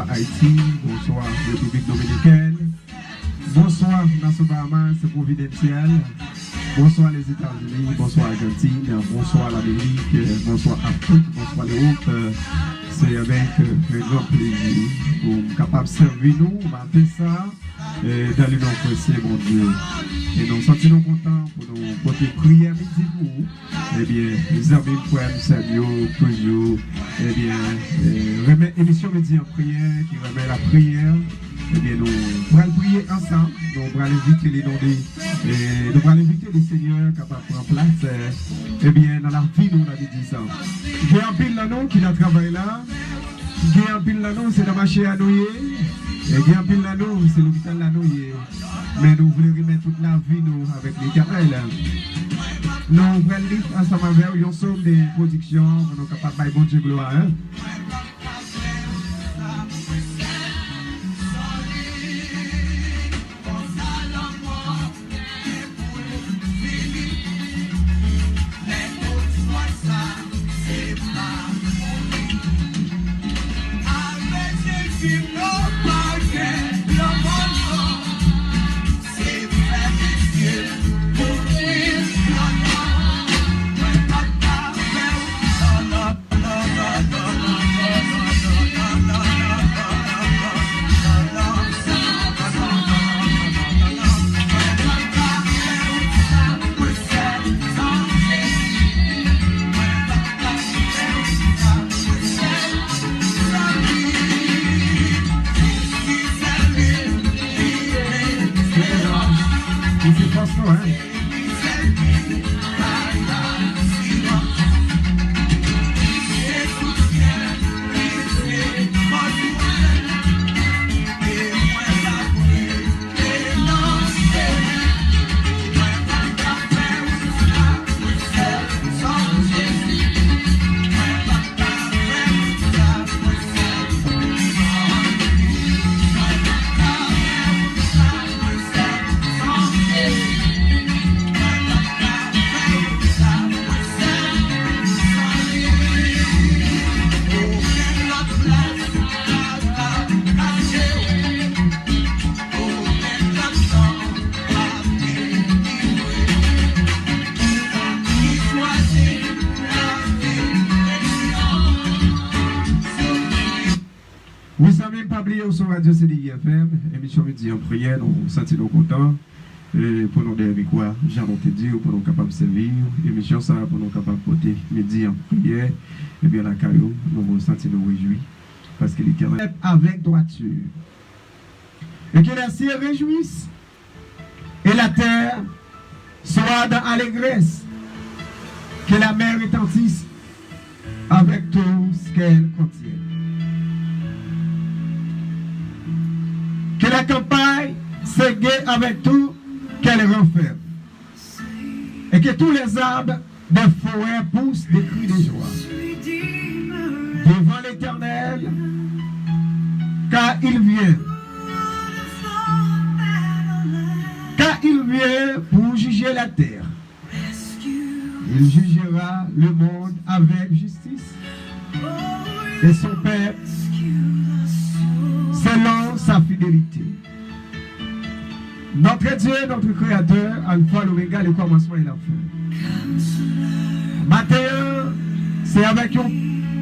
bonsoir Haïti, bonsoir République Dominicaine, bonsoir Nation Bahamas, Providentiel, bonsoir les États-Unis, bonsoir Argentine, bonsoir l'Amérique, bonsoir Afrique, bonsoir l'Europe. C'est avec un grand plaisir pour capable servir nous, matin ça, dans le nom précieux, mon Dieu. Et nous sentons contents pour nous porter prière midi pour vous. Eh bien, les amis, frères, nous saluons toujours. Eh bien, remet émission midi en prière, qui remet la prière. Eh bien, nous allons prier ensemble. Nous allons inviter les noms des. Nous allons inviter les seigneurs capables de prendre place. Eh bien, dans la vie, nous avons dit ça. Il y a un pile là, nous, qui a travaillé là. Il y a un pile là, nous, c'est dans ma chair à nouiller. Et il y a un pile là, nous, c'est l'hôpital là, nouiller. Mais nous voulons remettre toute la vie, nous, avec l'Éternel. Nous allons lire ensemble avec une somme de production pour nous capables de faire bon Dieu gloire. Sur Radio CDI FM, émission midi en prière, nous sentons contents pour nous dire quoi, j'en ai dit, pour nous capables de servir, émission ça pour nous capables de porter midi en prière, et bien la caillou, nous nous sentons réjouis, parce que l'Éternel avec droiture, et que les cieux réjouissent, et la terre soit dans allégresse, que la mer retentisse avec tout ce qu'elle contient. Que la campagne s'égaie avec tout qu'elle renferme. Et que tous les arbres des forêts poussent des cris de joie. Devant l'Éternel, car il vient. Car il vient pour juger la terre. Il jugera le monde avec justice. Et son peuple selon sa fidélité. Notre Dieu, notre Créateur, Alpha, l'Oméga, le commencement et la fin. Matin, c'est avec un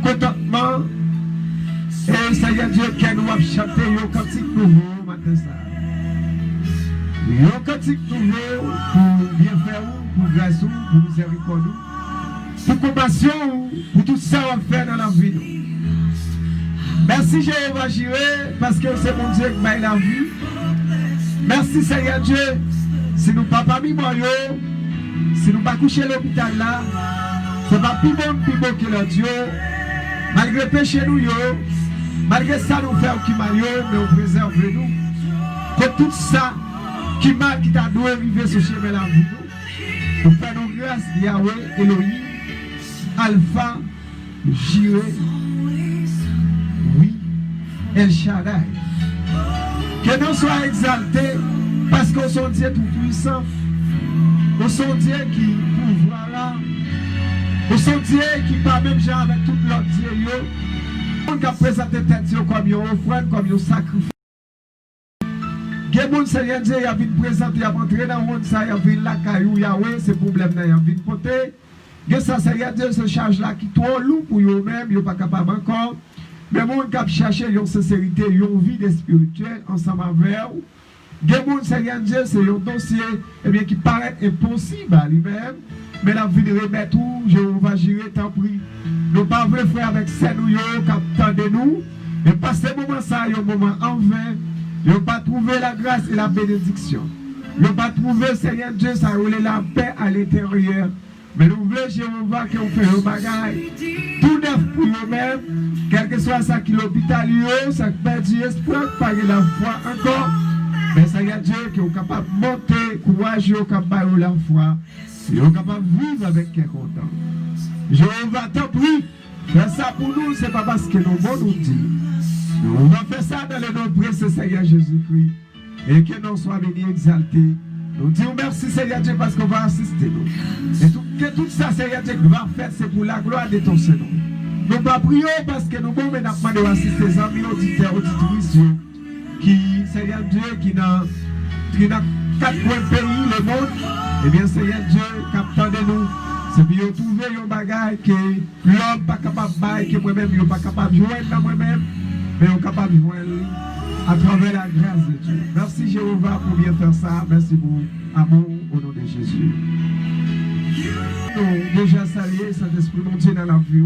contentement et Seigneur Dieu qui nous a chanté un cantique nouveau matin ça. Un cantique nouveau pour bien faire, pour grâce, pour miséricorde, pour compassion, pour tout ça qu'on fait dans la vie. Merci Jéhovah Jireh, parce que c'est mon Dieu qui m'a la vie. Merci Seigneur Dieu, si nous ne pas parmi moi, si nous ne pas coucher à l'hôpital là, ce n'est pas plus bon que le Dieu. Malgré le péché nous, malgré ça nous fait qui mal, mais on préserve nous. Que tout ça qui mal qui t'a doué arriver sur chemin la vie nous. Pour faire nos grâces, Yahweh, Elohim, Alpha, Jireh. Oui, El Shaddai. Que nous soyons exaltés parce qu'on est Dieu tout-puissant. On est Dieu qui pouvoir là. On est Dieu qui pas même genre avec tout l'autre Dieu. qui a présenté tête comme une offrande, comme un sacrifice. Quelqu'un Seigneur Dieu, il a venu présenter, il a entré dans le monde, il a venu la caillou, Yahweh, c'est problème, il a venu porter. Que ça, Seigneur Dieu, ce charge là qui est trop lourd pour eux-mêmes, ils ne sont pas capables encore. Mais les gens qui cherchent une sincérité, une vie spirituelle ensemble avec eux. Les gens, Seigneur Dieu, c'est un dossier qui paraît impossible à lui-même. Mais la vie de remettre tout, Jéhovah Jireh, t'en prie. Nous ne pouvons pas faire avec ces nous qui attendent nous. Et passer ce moment, ça, un moment en vain. Nous ne pas trouver la grâce et la bénédiction. Nous ne pas trouver, Seigneur Dieu, ça roule la paix à l'intérieur. Mais nous voulons, Jéhovah, qu'on fait un bagage tout neuf pour nous-mêmes, quel que soit ça qui l'hôpital, ça qui perd du espoir, pas la foi encore. Mais Seigneur Dieu, qui est capable de monter, courageux, capable de la foi, qui est capable de vivre avec quelqu'un content. Jéhovah, t'en prie, faire ça pour nous, ce n'est pas parce que nous nous dit. Nous allons faire ça dans le nom de Seigneur Jésus-Christ. Et que nous soyons bénis, exaltés. Nous disons merci Seigneur Dieu parce qu'on va assister nous. Et que tout ça Seigneur Dieu va faire, c'est pour la gloire de ton Seigneur. Nous pas prions parce que nous pouvons demandé d'assister les amis auditeurs, auditrices qui, Seigneur Dieu, qui dans 4 coins de pays, le monde, eh bien Seigneur Dieu, captant de nous, c'est bien trouver un bagage que l'homme pas capable de bailler, que moi-même, je pas capable de joindre dans moi-même, mais on est capable de joindre à travers la grâce de Dieu. Merci Jéhovah pour bien faire ça. Merci pour amour au nom de Jésus. Nous déjà salué Saint-Esprit mon Dieu dans la vie.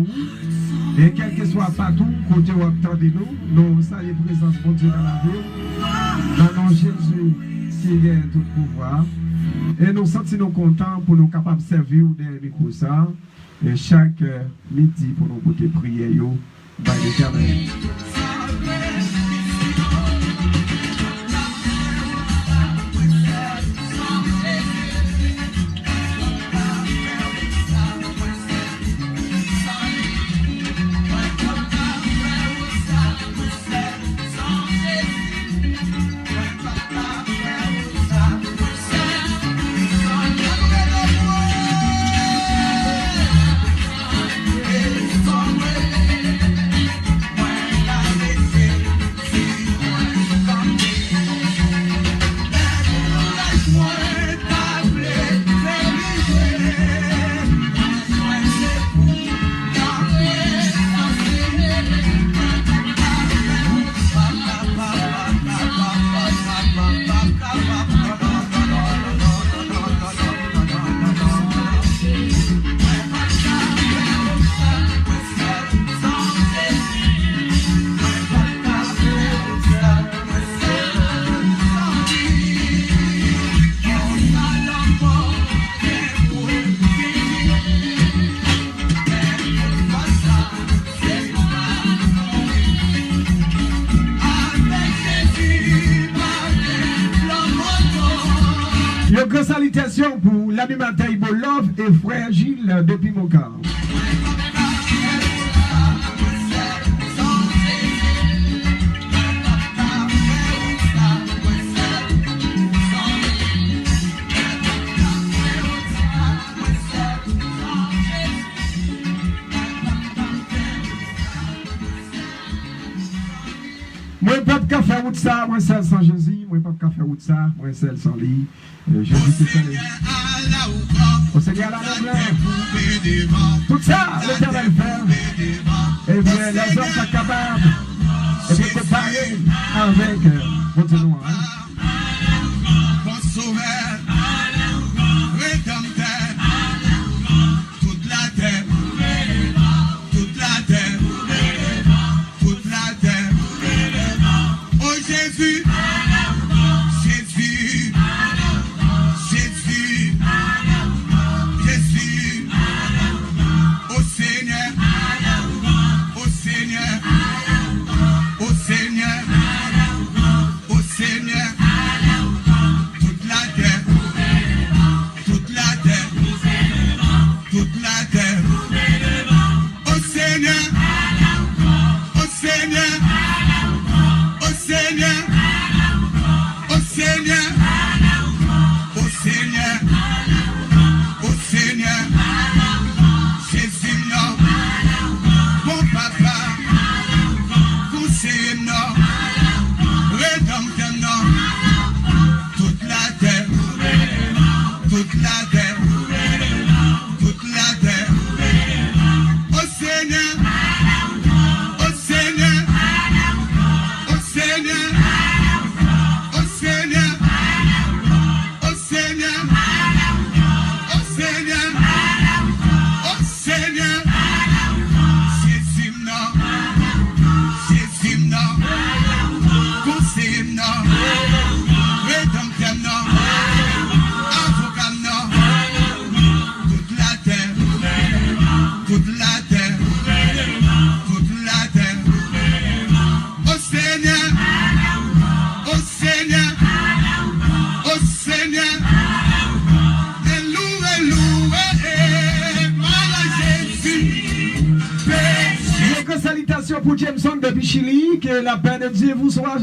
Et quel que soit partout, côté où attendez nous, nous saluons présence mon Dieu dans la vie. Dans le nom de Jésus qui est tout pouvoir. Et nous sentons contents pour nous capables de servir des micros ça. Et chaque midi pour nous côté prier par l'Éternel. Salutations pour l'animateur Love et frère Gilles depuis mon corps. Moi, pas de café route ça, moi, seul sans Jésus, moi, pas de café route ça, moi, seul sans lit. Jésus, c'est ça. Au Seigneur, la lumière. Tout ça, l'Éternel fait. Et bien, les hommes sont capables. Et bien, comparer avec. Continuons, hein. Salutations pour Jameson depuis Chili, que la paix de Dieu vous soit.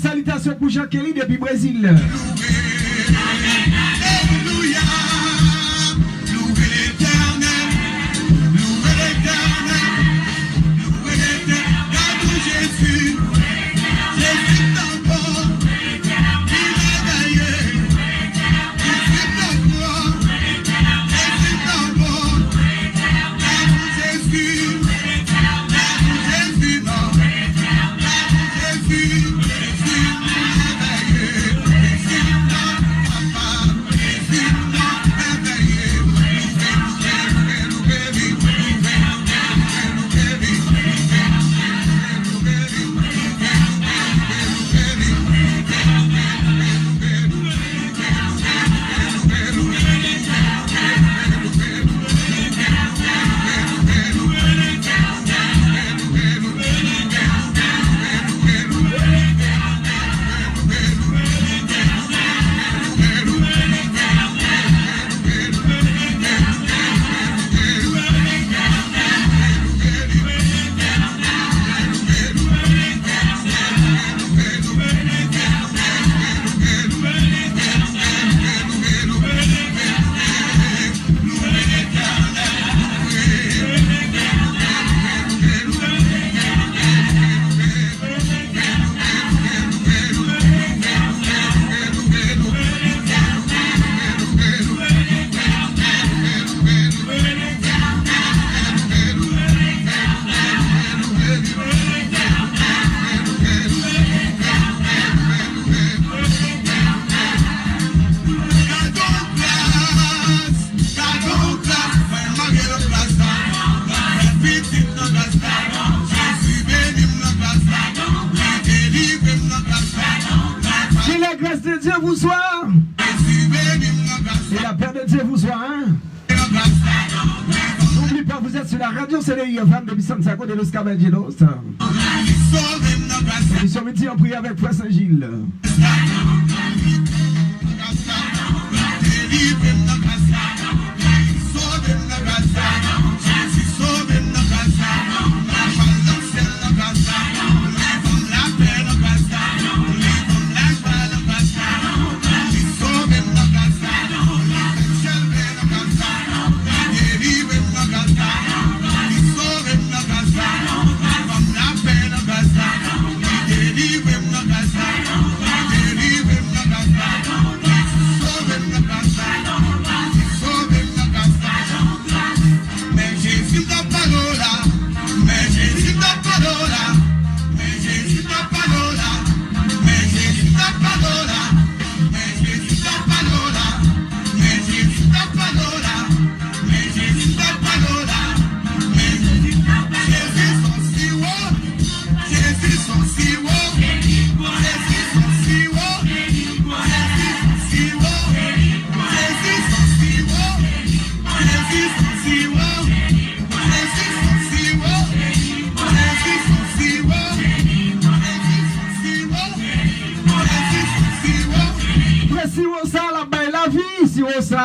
Salutations pour Jean-Kelly depuis Brésil. Et la paix de Dieu vous soit. N'oubliez pas, vous êtes sur la radio CDI FM de Santiago de los Caballeros. Émission midi en prière avec Frère Saint-Gilles.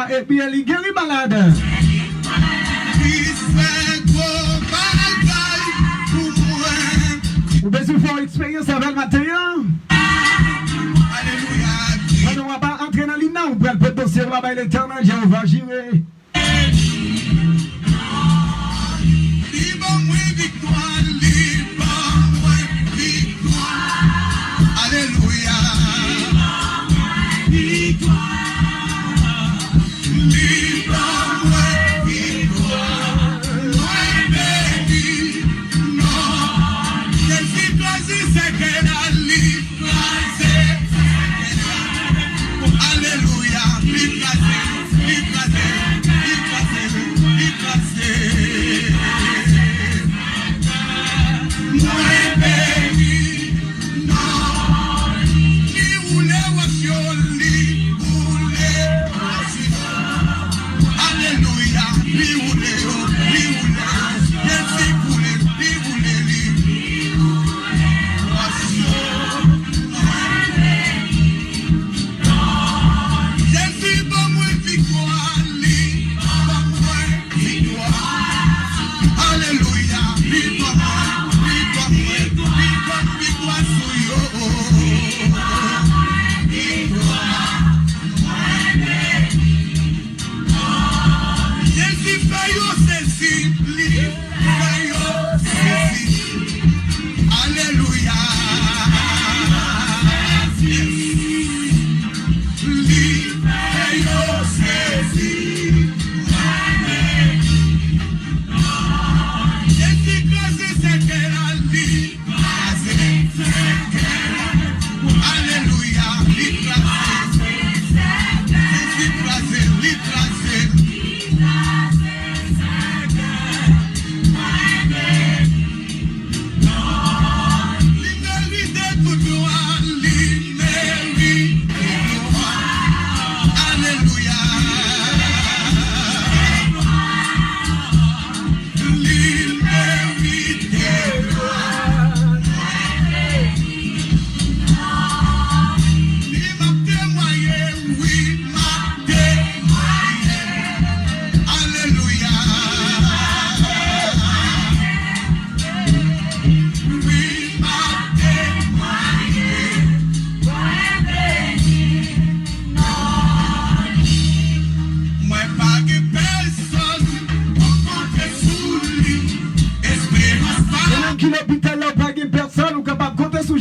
Et puis elle est guérie malade. Vous avez fait une expérience avec le matériel. On ne va pas entrer dans l'hymne, on peut le potentiel là-bas, l'éternel, Jéhovah, j'irai.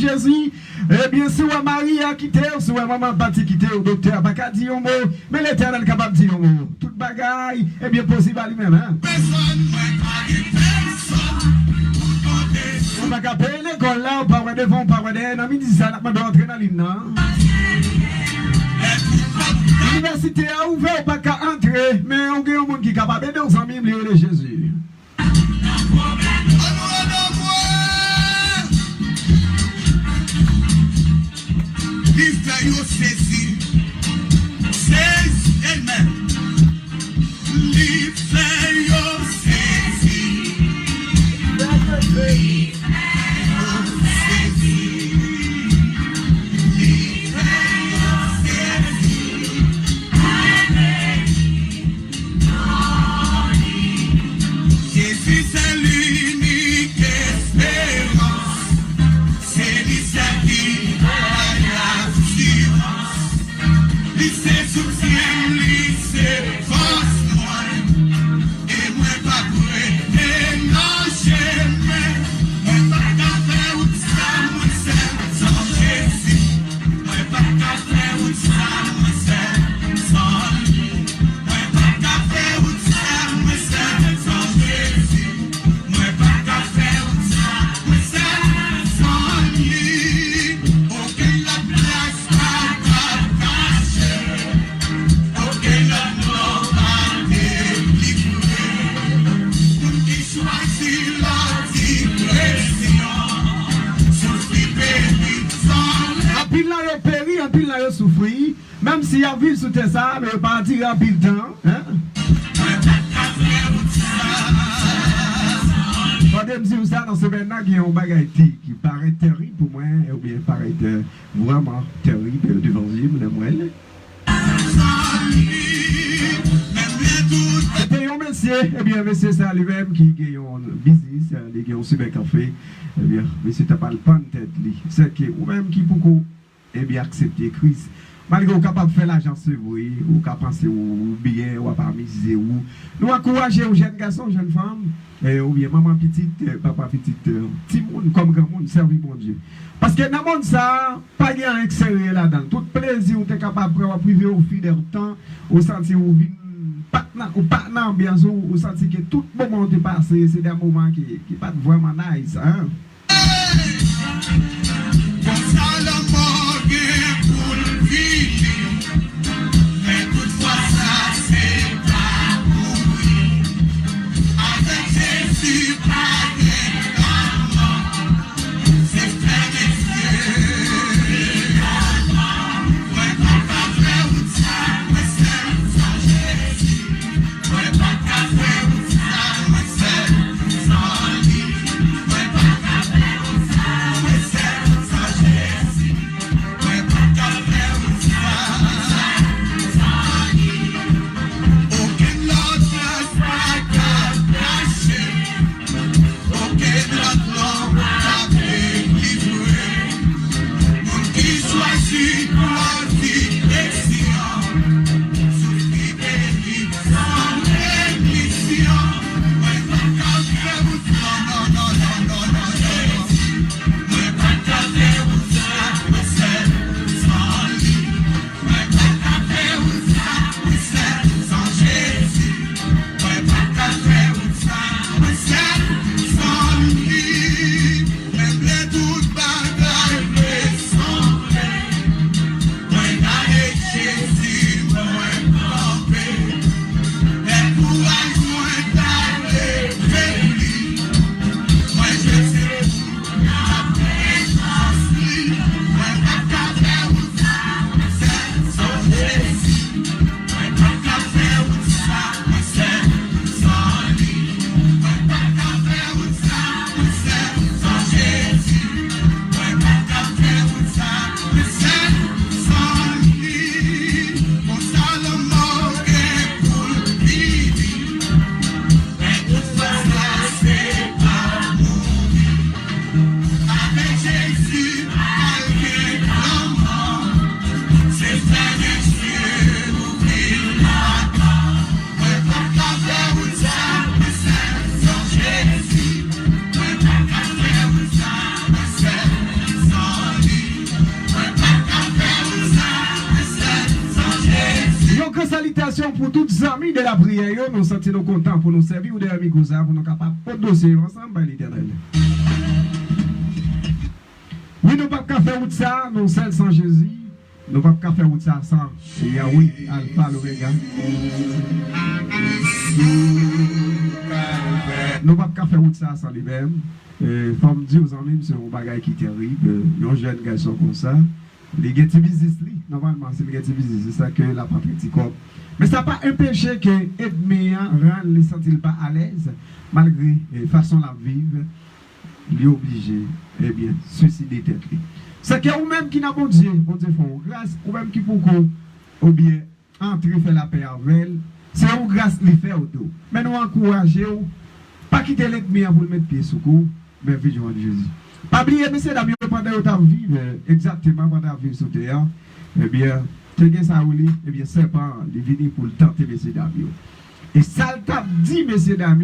Jésus. Eh bien, si vous Marie a quitté, si vous maman parti quitter au docteur, pas qu'à dire un mot, mais l'Éternel est capable de dire un mot. Toute bagaille est bien possible à lui-même. Hein? On va qu'à payer l'école là, on parle de fonds, on parle de non, il dit ça, on doit entrer dans l'île, non? L'université a ouvert, on pas qu'à entrer, mais on a un monde qui est capable de nous amis de Jésus. Livre saisi, c'est elle-même. Livre saisi, Jésus c'est l'unique espérance, c'est l'initiative. Lycée soutien, lycée force noire. Et moi pas pour mélanger, moi pas qu'à faire ou ça, moi c'est sans Jésus. Moi pas qu'à faire ou ça, moi c'est sans lui. Moi pas qu'à faire ou ça, moi c'est sans Jésus. Moi pas qu'à faire ou ça, moi c'est sans lui. Aucune la place pas cacher. En pile là, il souffrit, même s'il y a vu sous tes ça, mais pas dire en pile temps. Hein? Pendant que je dis ça, dans ce moment-là, il y a un bagage qui paraît terrible pour moi, ou bien paraît vraiment terrible devant le moi. C'était un monsieur, eh bien, monsieur, c'est lui-même qui a un business, qui a un super café. Eh bien, monsieur, tu n'as pas le pan de tête, c'est que, ou même qui beaucoup, eh bien, accepter Christ. Malgré qu'on est capable de faire l'argent sur vous, ou qu'on pense ou bien, ou à pas miser ou. Nous encourager aux jeunes garçons, jeunes femmes, ou bien maman petite, papa petite, petit monde comme grand monde, servir mon Dieu. Parce que dans le monde, ça, pas de rien extérieur là-dedans. Tout plaisir, on est capable de priver au fil du temps, au sentir où ou pas bien sûr, ou sentir que tout moment est passé, c'est des moments qui ne sont pas vraiment nice. Hein? Mais toutefois ça c'est pas pour lui. Avec Jésus pas d'également, c'est plein d'excès. Ouais pas qu'à faire ou ça, ouais c'est sans Jésus. Ouais pas qu'à faire ou ça, ouais c'est sans lui. Ouais pas qu'à faire ou ça, ouais c'est sans Jésus. Ouais pas qu'à faire ou ça. Sans Donc, salutation pour toutes les amis de la prière. Nous sentons contents pour nous servir ou des amis pour nous capables de dossier ensemble par l'Éternel. Oui, nous ne pouvons pas faire ça, nous seuls sans Jésus. Nous ne pouvons pas faire ça sans Yahweh, Alpha, l'Oméga. Nous ne pouvons pas faire ça sans lui-même. Il faut me dire aux amis, c'est un bagage qui est terrible. Un jeune garçon comme ça. Les gens business, normalement, c'est les gens business, c'est ça que la pratique corps. Mais ça n'a pas empêché que l'ennemi ne les sentit pas à l'aise, malgré la façon de vivre, il est obligé, eh bien, suicider tête. C'est que vous-même qui n'a pas Dieu font grâce, ou même qui pour ou bien entrer faire la paix avec elle, c'est une grâce qui fait au dos. Mais nous encourageons, pas quitter l'ennemi pour le mettre pied sous coup, mais vivre de Jésus. Pas oublier, messieurs, dames, pendant que vous vivez, exactement pendant que vous vivez sur terre, eh bien, c'est ça, eh bien, c'est pas de venir pour le tenter, messieurs, dames. Et ça, le tape dit, messieurs, dames,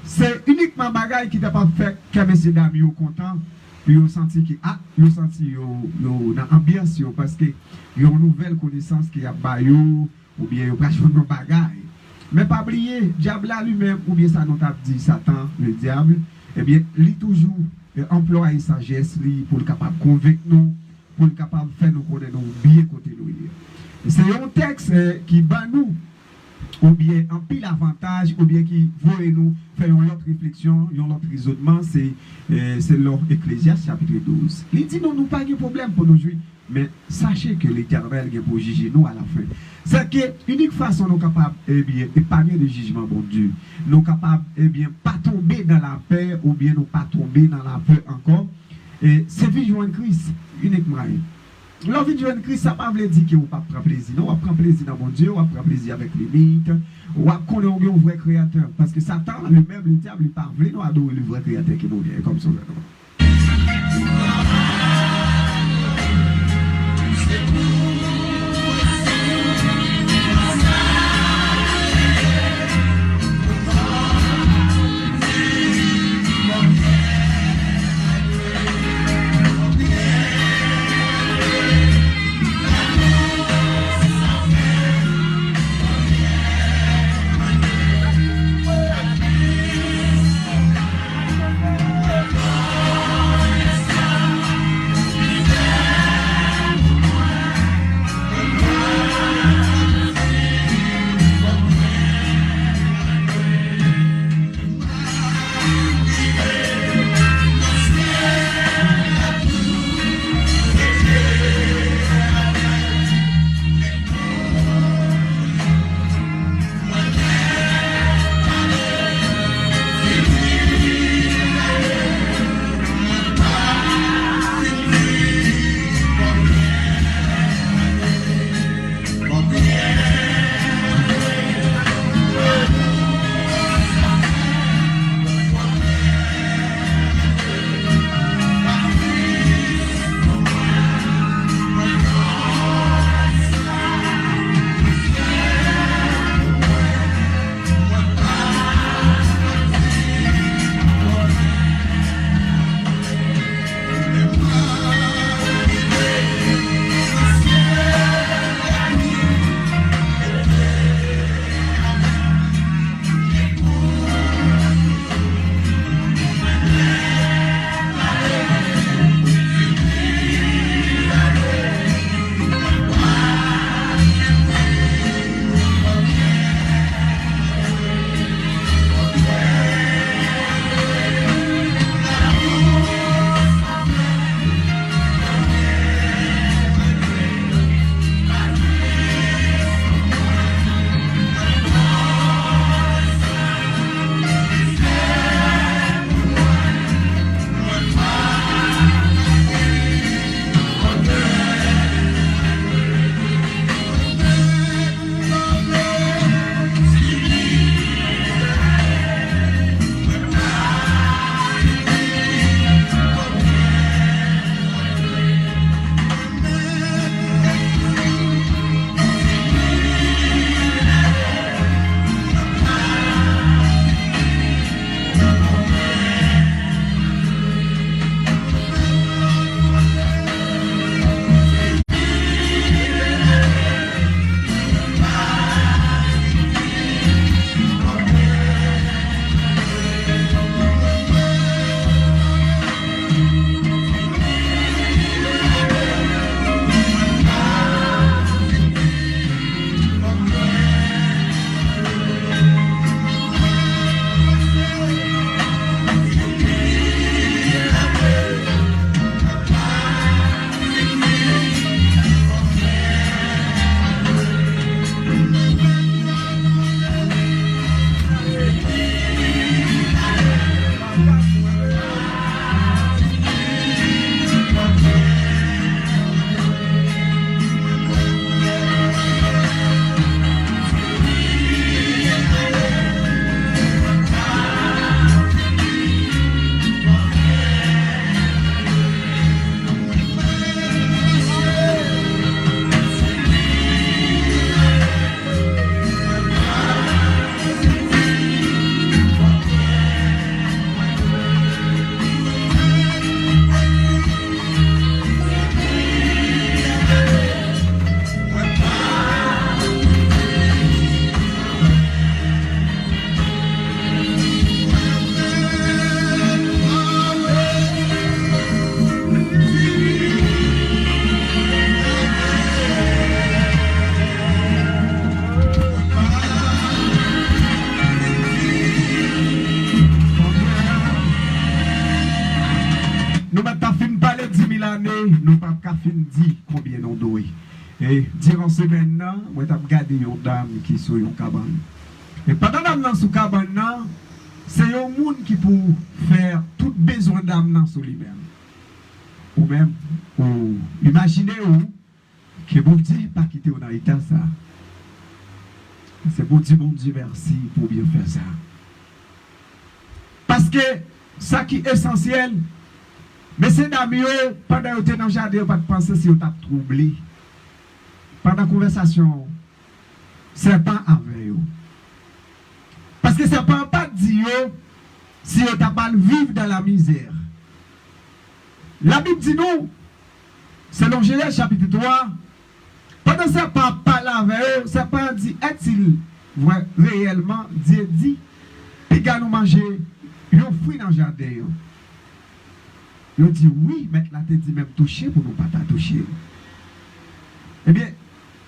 c'est uniquement bagaille qui t'a pas fait que messieurs, dames, content, puis vous senti que, vous senti, dans l'ambiance, parce que y a une nouvelle connaissance qui a bayou, ou bien, vous pas jouer nos bagailles. Mais pas oublier, diable lui-même, ou bien ça, nous t'a dit Satan, le diable, eh bien, lui toujours, employer sagesse pour le capable de convaincre nous, pour le capable de faire nous connaître nous bien côté nous. C'est un texte qui bat nous, ou bien en pile avantage, ou bien qui voit nous faire une autre réflexion, un autre raisonnement, c'est l'ordre Ecclésiaste chapitre 12. Il dit non, nous pas de problème pour nous jouer, mais sachez que l'Éternel est pour juger nous à la fin. C'est que l'unique façon nous capables épargner le jugement bon Dieu, nous capables pas tomber dans la paix ou bien nous pas tomber dans la peur encore, c'est vivre en Christ uniquement. L'envie de joindre Christ, ça ne veut pas dire que vous ne prendre plaisir. Non, on prend plaisir dans mon Dieu, on prend plaisir avec les mythes, on connaît un vrai créateur. Parce que Satan, lui-même, le diable, il ne parle pas, nous adorer le vrai créateur qui nous vient comme ça. Et durant semaine là, moi t'ai regardé une dame qui sur une cabane. Et pendant dame dans sous cabane là, c'est un monde qui peut faire tout besoin d'âme dans sous lui-même. Ou même ou imaginez où que bon Dieu pas quitter dans l'état ça. C'est pour dire bon Dieu merci pour bien faire ça. Parce que ça qui est essentiel, mais c'est d'amis, pendant que vous êtes dans le jardin, pas de penser si vous êtes troublé. Pendant la conversation, c'est pas avec vous. Parce que ça ne peut pas dire si vous n'avez pas vivre dans la misère. La Bible dit nous, selon Genèse chapitre 3, pendant que ça ne peut pas avec eux, ça ne peut pas dire est-il réellement Dieu dit, puis nous manger un fruit dans le jardin. Il dit oui, mais là tu dit même toucher pour nous pas toucher. Eh bien,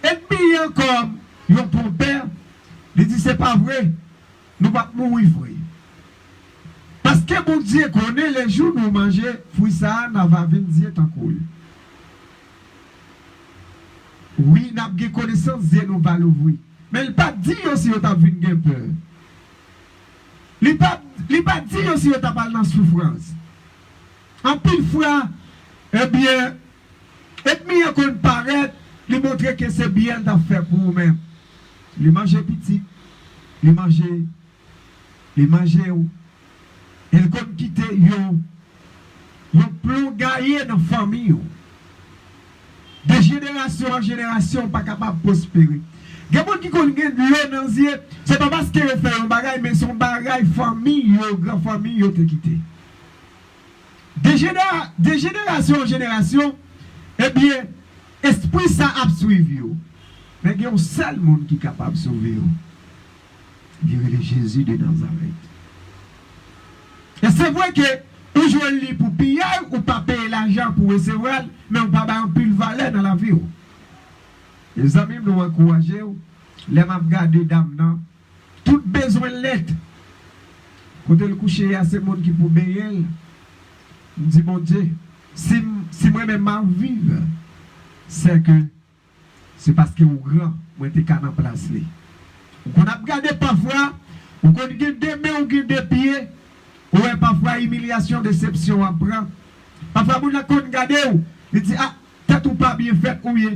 et puis comme ton père, il dit c'est pas vrai, nous ne pouvons pas mourir fruit. Parce que mon Dieu connaît les jours où nous mangeons fruit ça, nous va venir dire tant cool. Oui, nous avons connaissance de nous va l'ouvrir. Mais il ne pas dit si vous avez une peur. Il ne pas dit si vous avez pas dans souffrance. En pile fois, eh bien, et bien qu'on paraît, il montre que c'est bien d'en faire pour vous-même. Il mange petit, il mange, il compte quitter, il plomb gaillé dans la famille. De génération en génération, pas capable de prospérer. Il y a des gens qui connaissent l'eau dans les yeux, c'est pas parce qu'il fait un bagage, mais son bagage, famille, grand famille, il a quitté. De génération en génération, eh bien, esprit ça a suivi. Mais il y a un seul monde qui est capable de sauver. Il y a Jésus de Nazareth. Et c'est vrai que vous jouez le pour payer ou pas payer l'argent pour recevoir, mais on ne peut pas avoir plus de valeur dans la vie. Les amis nous encouragent, les m'a regardé dame, tout besoin de l'aide. Quand elle couche, il y a ces gens qui peuvent payer. Je dis, mon Dieu, si moi-même je vive, c'est parce que vous grand, moi je suis en place. On a regardé parfois, on a des mains, on a des pieds, on a parfois humiliation, déception, on prend. Parfois, on a regardé, on dit, ah, peut-être ou pas bien fait, ou bien,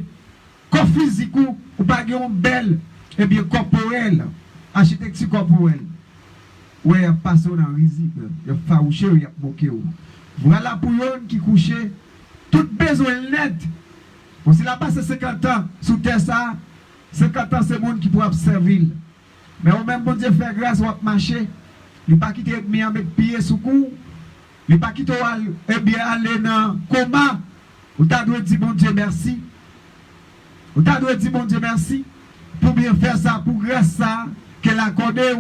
corps physique ou pas bien belle, et bien corporel, architecture corporelle. Oui, il y a passé dans le risque, il y a farouché, il y a moqué. Voilà pour eux qui couchent, tout besoin net. Si la passe 50 ans sous terre, ça, 50 ans c'est le monde qui pourra servir. Mais au même bon Dieu fait grâce, on va marcher. Il ne pas quitter mis avec pied sous cou. Il ne pas quitter aller dans le coma. Ou t'as dû dire bon Dieu merci. Ou t'as dû dire bon Dieu merci. Pour bien faire ça, pour grâce ça, qu'elle a accordé.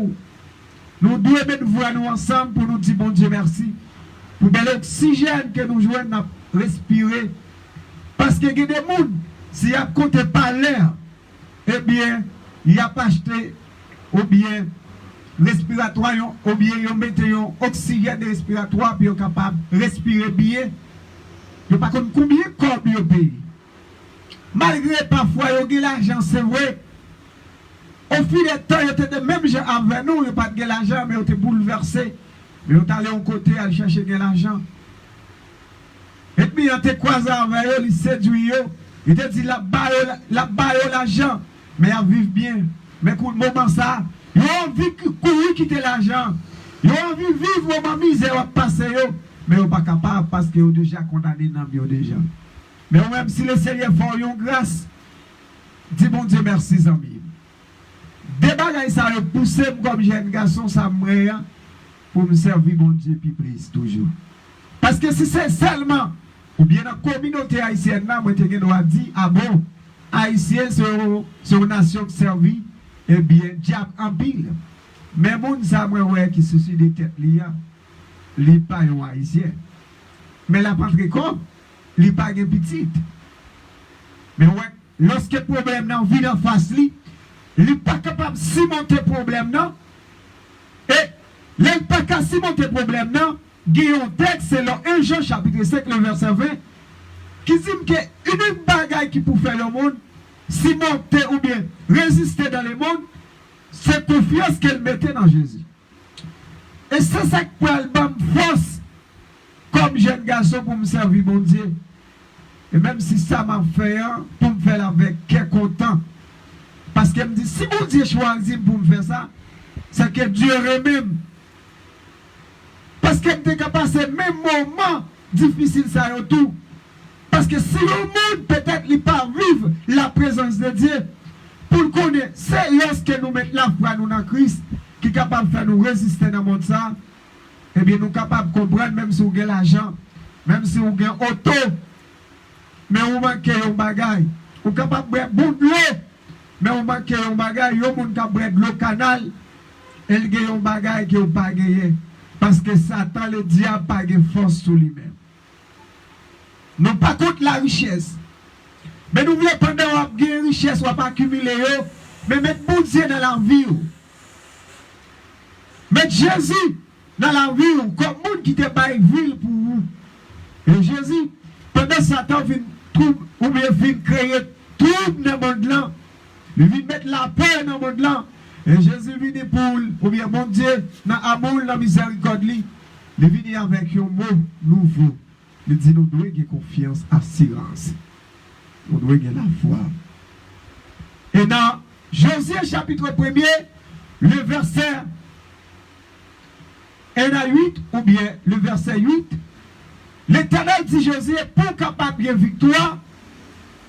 Nous devons mettre voix nous ensemble pour nous dire bon Dieu merci. Pour l'oxygène que nous jouons à respirer. Parce que il y a des gens, s'il n'y a compté pas l'air, eh bien, il n'y a pas acheté, ou bien, respiratoire, ou bien, ils mettent un oxygène respiratoire, puis ils sont capables de respirer bien. Ils ne savent pas combien de corps ils payent. Malgré parfois, ils ont l'argent, c'est vrai. Au fil du temps, ils étaient même gens avec nous, ils n'ont pas de l'argent, mais ils étaient bouleversés. Mais ils sont allés au côté à chercher de l'argent. Et puis, ils ont été croisés avec eux, ils séduisent eux. Ils ont dit, là-bas, l'argent, mais ils vivent bien. Mais pour le moment, ça, ils ont envie de courir, quitter l'argent. Ils ont envie de vivre au moment misère, passer eux. Mais ils ne sont pas capables parce qu'ils ont déjà condamné dans la vie déjà. Mais même si le Seigneur fait une grâce, dis bon Dieu merci, amis. Des bagages, ça a poussé comme jeune garçon, ça me pour me servir mon Dieu, puis prise toujours. Parce que si c'est seulement, ou bien la communauté haïtienne, là, moi, je dit, ah bon, haïtien, c'est une nation qui servit, eh bien, diable en pile. Mais mon ça, moi, ouais, qui se suit des têtes, il n'est pas un haïtien. Mais la patrie, comme, il n'est pas un petit. Mais ouais, lorsque le problème n'a vit en face, il n'est pas capable de surmonter le problème, non? Et, il n'est pas capable de surmonter le problème, non? Il y a un texte, c'est dans 1 Jean chapitre 5, le verset 20, qui dit qu'il y a une bagaille qui peut faire le monde, si monter ou bien résister dans le monde, c'est confiance qu'elle mettait dans Jésus. Et c'est ça qui peut me force comme jeune garçon pour me servir mon Dieu. Et même si ça m'a fait pour me faire avec quel content. Parce qu'elle me dit, si mon Dieu choisit pour me faire ça, c'est que Dieu même. Parce qu'elle était capable de passer même moment difficile ça et tout. Parce que si le monde peut-être il pas vivre la présence de Dieu, pour le connaître, c'est lorsque nous mettons la foi nous dans Christ qui est capable de faire nous résister dans le monde ça. Eh bien, nous sommes capables de comprendre, même si vous avez l'argent, même si vous avez auto, mais vous manquez un bagage. Vous êtes capable de boire de l'eau, mais vous manquez un bagage. Vous êtes capable de l'eau canal, et vous avez un bagage que vous n'avez pas gagné. Parce que Satan, le diable, n'a pas de force sur lui-même. Non pas contre la richesse. Mais nous voulons pendant qu'on a une richesse, on va pas accumuler, mais mettre bon Dieu dans la vie. Mettre Jésus dans la vie, comme monde qui te bat une ville pour vous. Et Jésus, pendant Satan vient trouble, ou bien vient créer trouble dans le monde là, il vient mettre la peur dans le monde là. Et Jésus vient pour, ou bien mon Dieu, dans l'amour, dans la miséricorde, il vient avec un mot nouveau. Il dit, nous devons avoir confiance, assurance. Nous devons avoir la foi. Et dans Josué chapitre 1er, le verset 1 à 8, ou bien le verset 8, l'Éternel dit Josué, pour capable de victoire,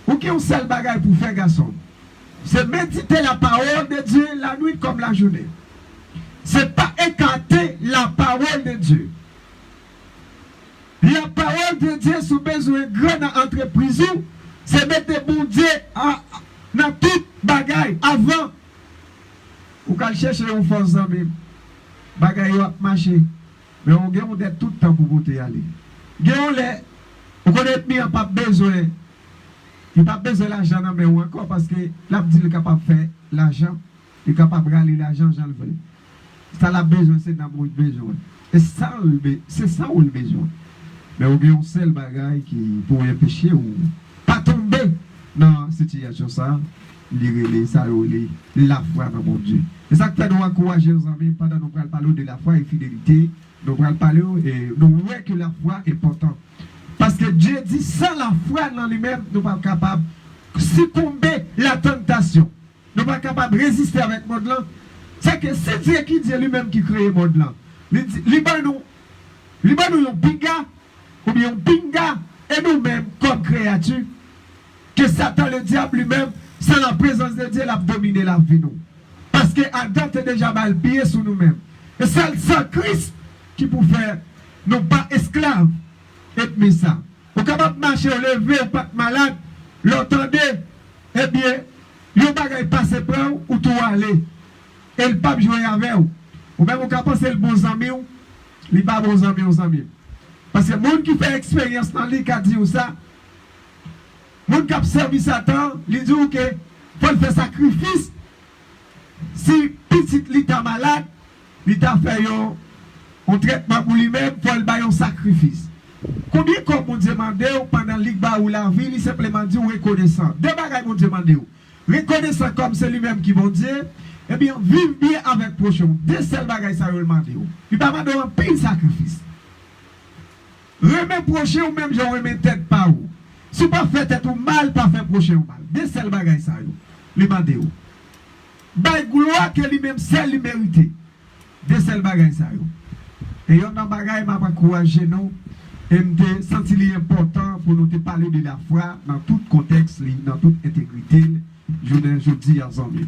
ou qu'il y ait un seul bagage pour faire garçon. C'est méditer la parole de Dieu la nuit comme la journée. C'est pas écarter la parole de Dieu. La parole de Dieu sous besoin de grande entreprise, c'est mettre bon Dieu dans toute bagaille avant. Ou quand chercher une force en même, bagaille va marcher. Mais on gagne tout le temps pour vous y aller. Vous connaissez bien, pas besoin. Il n'a pas besoin d'argent mais encore parce que là, il est capable de faire l'argent. Il est capable de râler l'argent, j'en veux. Ça a besoin, c'est dans le besoin. Et ça, c'est ça où le besoin. Mais on a un seul bagage qui pourrait pécher ou pas tomber dans cette situation ça, la foi dans mon Dieu. Et ça que nous encourager aux amis pendant nous parler de la foi et fidélité, nous parler et nous voyons que la foi est importante. Parce que Dieu dit sans la foi dans lui-même, nous ne sommes pas capables de succomber la tentation. Nous ne sommes pas capables de résister avec le monde là. C'est que c'est Dieu qui dit lui-même qui crée le monde là. Nous un pinga, ou bien un pinga, et nous-mêmes comme créatures, que Satan le diable lui-même, sans la présence de Dieu, il a dominé la vie nous. Parce que Adam est déjà mal pillé sur nous-mêmes. Et c'est le sang Christ qui peut faire, non pas esclaves, et mais ça. Vous êtes capable de marcher, lever, ou pas malade, l'entendez, eh bien, le bagage passe près ou tout aller. Et le pape jouer avec vous. Ou même vous pensez le bon ami, il n'est pas bon ami aux amis. Parce que le monde qui fait expérience dans lui qui a dit ça, le monde qui a servi Satan, il dit que faut faire sacrifice. Si petit l'état malade, il t'a fait un traitement pour lui-même, il faut le faire un sacrifice. Combien comme on demande pendant l'Igba ou la vie, il simplement dit reconnaissant. Deux bagages on demande. Reconnaissant comme c'est lui-même qui bon Dieu. Eh bien, vivre bien avec prochain. Deux seuls bagages, ça va demander. Il va demander un pire sacrifice. Remet prochain ou même je remets tête par où. Si vous pas fait tête ou mal, pas fait prochain ou mal. Deux seuls bagages, ça va demander. By gloire que lui-même seul lui mérite. Deux seuls bagages, ça va. Et on a bagages, m'a encouragé nous. Et me senti important pour nous te parler de la foi dans tout contexte, dans toute intégrité. Je dis à Zambie.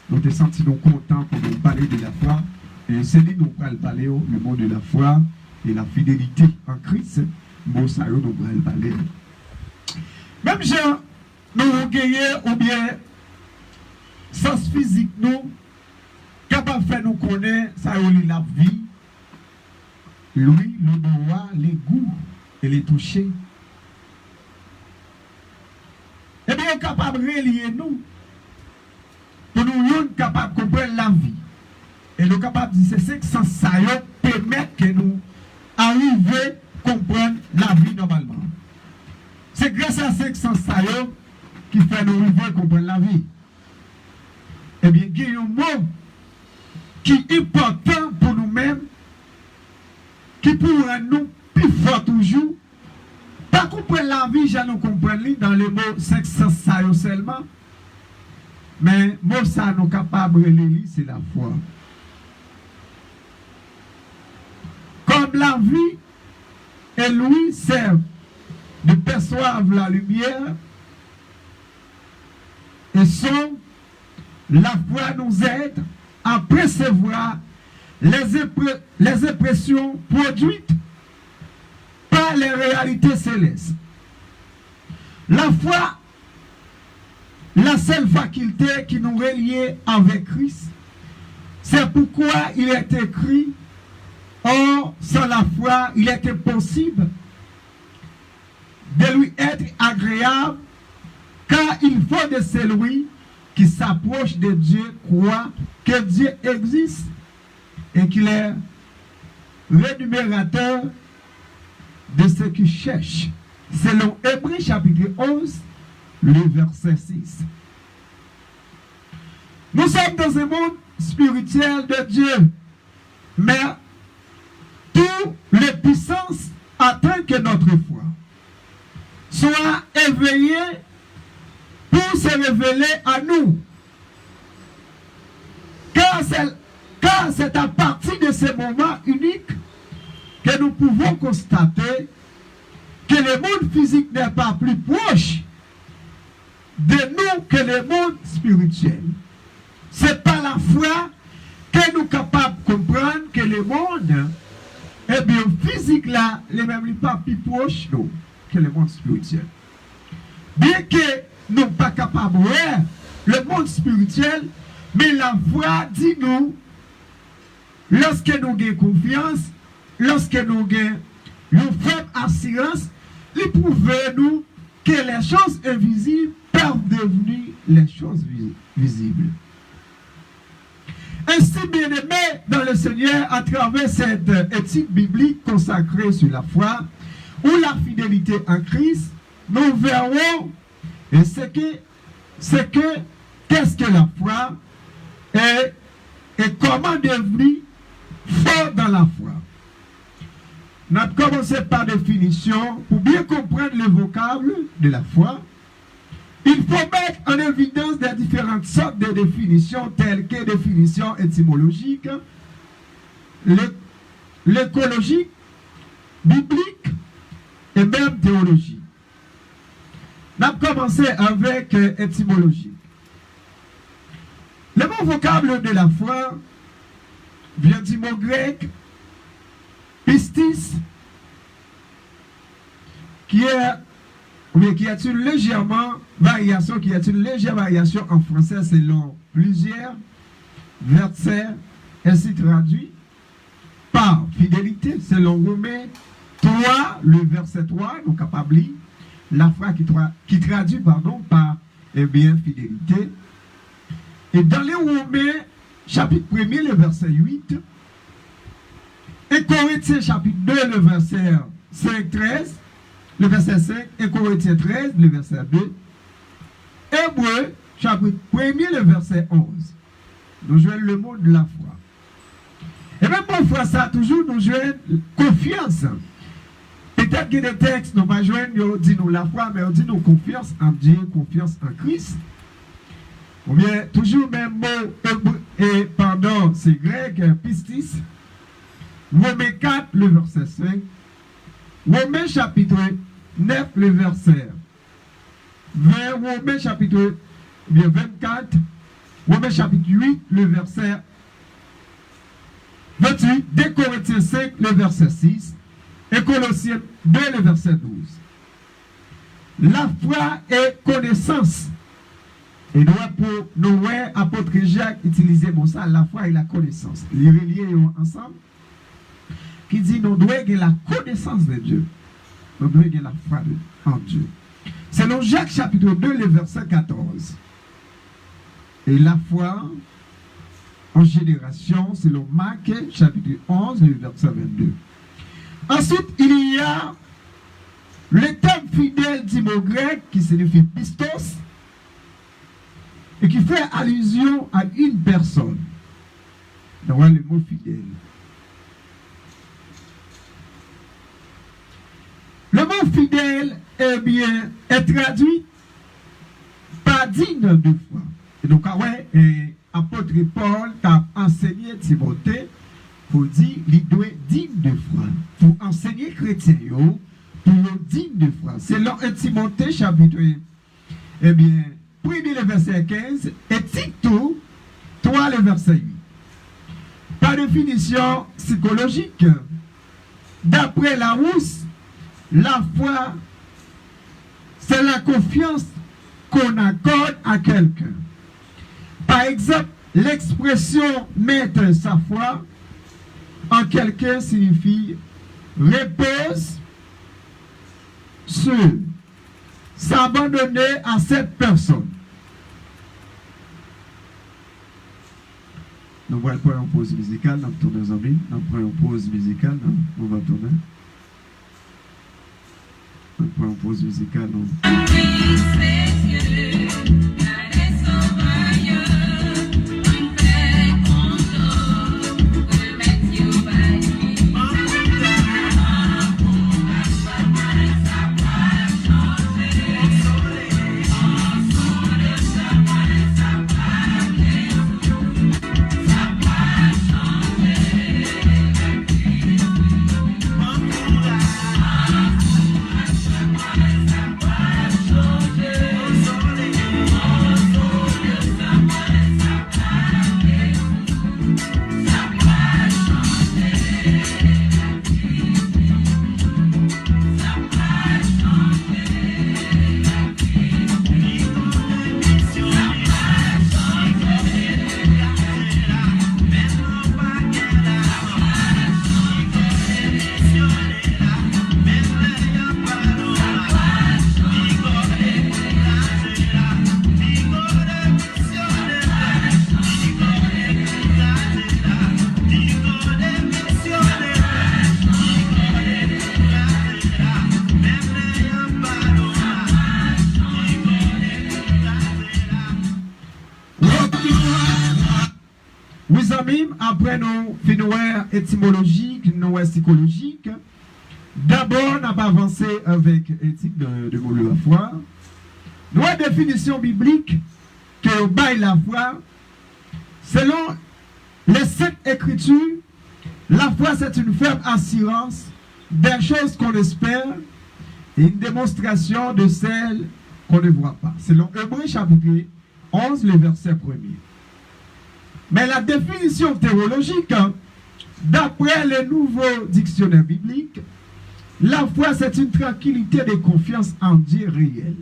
Nous te senti contents pour nous parler de la foi. Et c'est lui nous allons parler le mot de la foi et la fidélité en Christ. Bon, ça nous allons parler. Même gens, nous gagnons ou bien sens physique, nous, capable de faire nous connaître, ça la vie. Lui, le droit, les goûts et les toucher. Eh bien, capable de relier nous. Pour nous, sommes capables de comprendre la vie. Et nous sommes capables de dire que sans ça, permettre que nous arrivions à comprendre la vie normalement. C'est grâce à ce que sans ça, qui fait nous arriver comprendre la vie. Eh bien, il y a un mot qui est important pour nous-mêmes, qui pourra nous plus fort toujours. Pas comprendre la vie, j'allais comprendre dans les mots 500 ça seulement. Mais mot ça nous capable de lire, c'est la foi. Comme la vie et lui servent de percevoir la lumière et la foi nous aide à percevoir les impressions produites par les réalités célestes. La foi, la seule faculté qui nous relie avec Christ, c'est pourquoi il est écrit, or sans la foi, il est impossible de lui être agréable, car il faut de celui qui s'approche de Dieu croire que Dieu existe et qu'il est rémunérateur de ceux qui cherchent. Selon Hébreux chapitre 11, le verset 6. Nous sommes dans un monde spirituel de Dieu, mais toutes les puissances attendent que notre foi soit éveillée pour se révéler à nous. Car c'est à partir de ce moment unique que nous pouvons constater que le monde physique n'est pas plus proche de nous que le monde spirituel. C'est par la foi que nous sommes capables de comprendre que le monde, eh bien, physique là, n'est même pas plus proche nous que le monde spirituel. Bien que nous ne sommes pas capables de voir le monde spirituel, mais la foi dit nous, lorsque nous avons confiance, lorsque nous avons une forte assurance, il prouve nous que les choses invisibles peuvent devenir les choses visibles. Ainsi, bien-aimés dans le Seigneur, à travers cette étude biblique consacrée sur la foi ou la fidélité en Christ, nous verrons qu'est-ce que la foi et comment devenir fort dans la foi. Nous avons commencé par définition. Pour bien comprendre le vocable de la foi, il faut mettre en évidence des différentes sortes de définitions, telles que définition étymologique, l'écologique, biblique et même théologique. Nous avons commencé avec étymologie. Le mot vocable de la foi vient du mot grec pistis, qui est une légère variation en français selon plusieurs versets, ainsi traduit par fidélité, selon Romains 3, le verset 3, nous capables la foi qui traduit par fidélité. Et dans les Romains, chapitre 1er, le verset 8, et Corinthiens, chapitre 2, le verset 5, 13, le verset 5, et Corinthiens 13, le verset 2, Hébreux, chapitre 1er, le verset 11. Nous jouons le mot de la foi. Et même pour faire ça, toujours nous jouons confiance. Peut-être que les textes, nous pas jouer, nous disons la foi, mais on dit nous confiance en Dieu, confiance en Christ. Ou bien, toujours même mot, c'est grec, pistis. Romains 4, le verset 5. Romains chapitre 9, le verset 20. Romains chapitre 24. Romains chapitre 8, le verset 28. 2 Corinthiens 5, le verset 6. Et Colossiens 2, le verset 12. La foi est connaissance. Et nous, apôtre Jacques utilisait bon ça, la foi et la connaissance. Les reliés ensemble. Qui dit nous devons avoir la connaissance de Dieu. Nous devons avoir la foi en Dieu. Selon Jacques chapitre 2, le verset 14. Et la foi en génération, selon Marc chapitre 11, le verset 22. Ensuite, il y a le terme fidèle du mot grec qui signifie pistos, et qui fait allusion à une personne. Dans le mot fidèle. Le mot fidèle, eh bien, est traduit par digne de foi. Et donc, apôtre Paul t'a enseigné Timothée pour dire qu'il doit être digne de foi. Pour enseigner chrétien, pour être digne de foi. C'est dans 1 Timothée chapitre, eh bien, 1er le verset 15 et Tito 3 le verset 8. Par définition psychologique, d'après Larousse, la foi, c'est la confiance qu'on accorde à quelqu'un. Par exemple, l'expression mettre sa foi en quelqu'un signifie repose sur, s'abandonner à cette personne. Nous allons prendre une pause musicale, nous tournons les amis, nous prenons une pause musicale, on va tourner. Nous prenons une pause musicale. Après nos phénomènes étymologiques, nos psychologiques, d'abord, on n'a pas avancé avec l'éthique de la foi. Notre définition biblique que baille la foi, selon les 7 Écritures, la foi c'est une ferme assurance des choses qu'on espère et une démonstration de celles qu'on ne voit pas. Selon Hébreux chapitre 11, le verset 1er. Mais la définition théologique, d'après le nouveau dictionnaire biblique, la foi c'est une tranquillité de confiance en Dieu réel.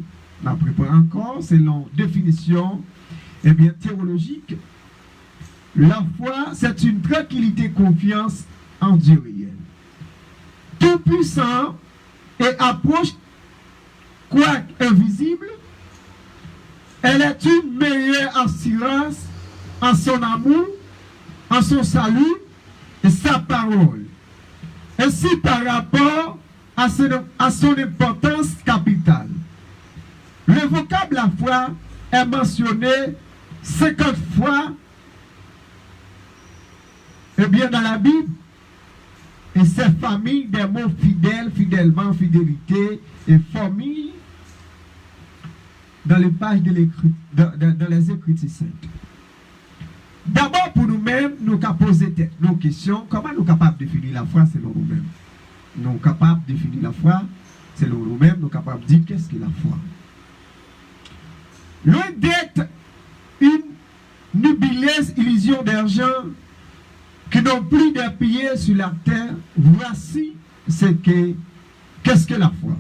Après encore, selon définition théologique, la foi c'est une tranquillité de confiance en Dieu réel. Tout puissant et approche, quoique invisible, elle est une meilleure assurance en son amour, en son salut et sa parole. Ainsi par rapport à son importance capitale. Le vocable la foi est mentionné 50 fois dans la Bible et c'est famille des mots fidèles, fidèlement, fidélité et famille dans les pages dans les Écritures saintes. D'abord, pour nous-mêmes, nous avons posé nos questions. Comment nous sommes capables de définir la foi selon nous-mêmes? Nous sommes capables de définir la foi selon nous-mêmes. Nous sommes capables de dire qu'est-ce que la foi. Loin d'être une nubileuse illusion d'argent qui n'ont plus de pieds sur la terre, voici qu'est-ce que la foi.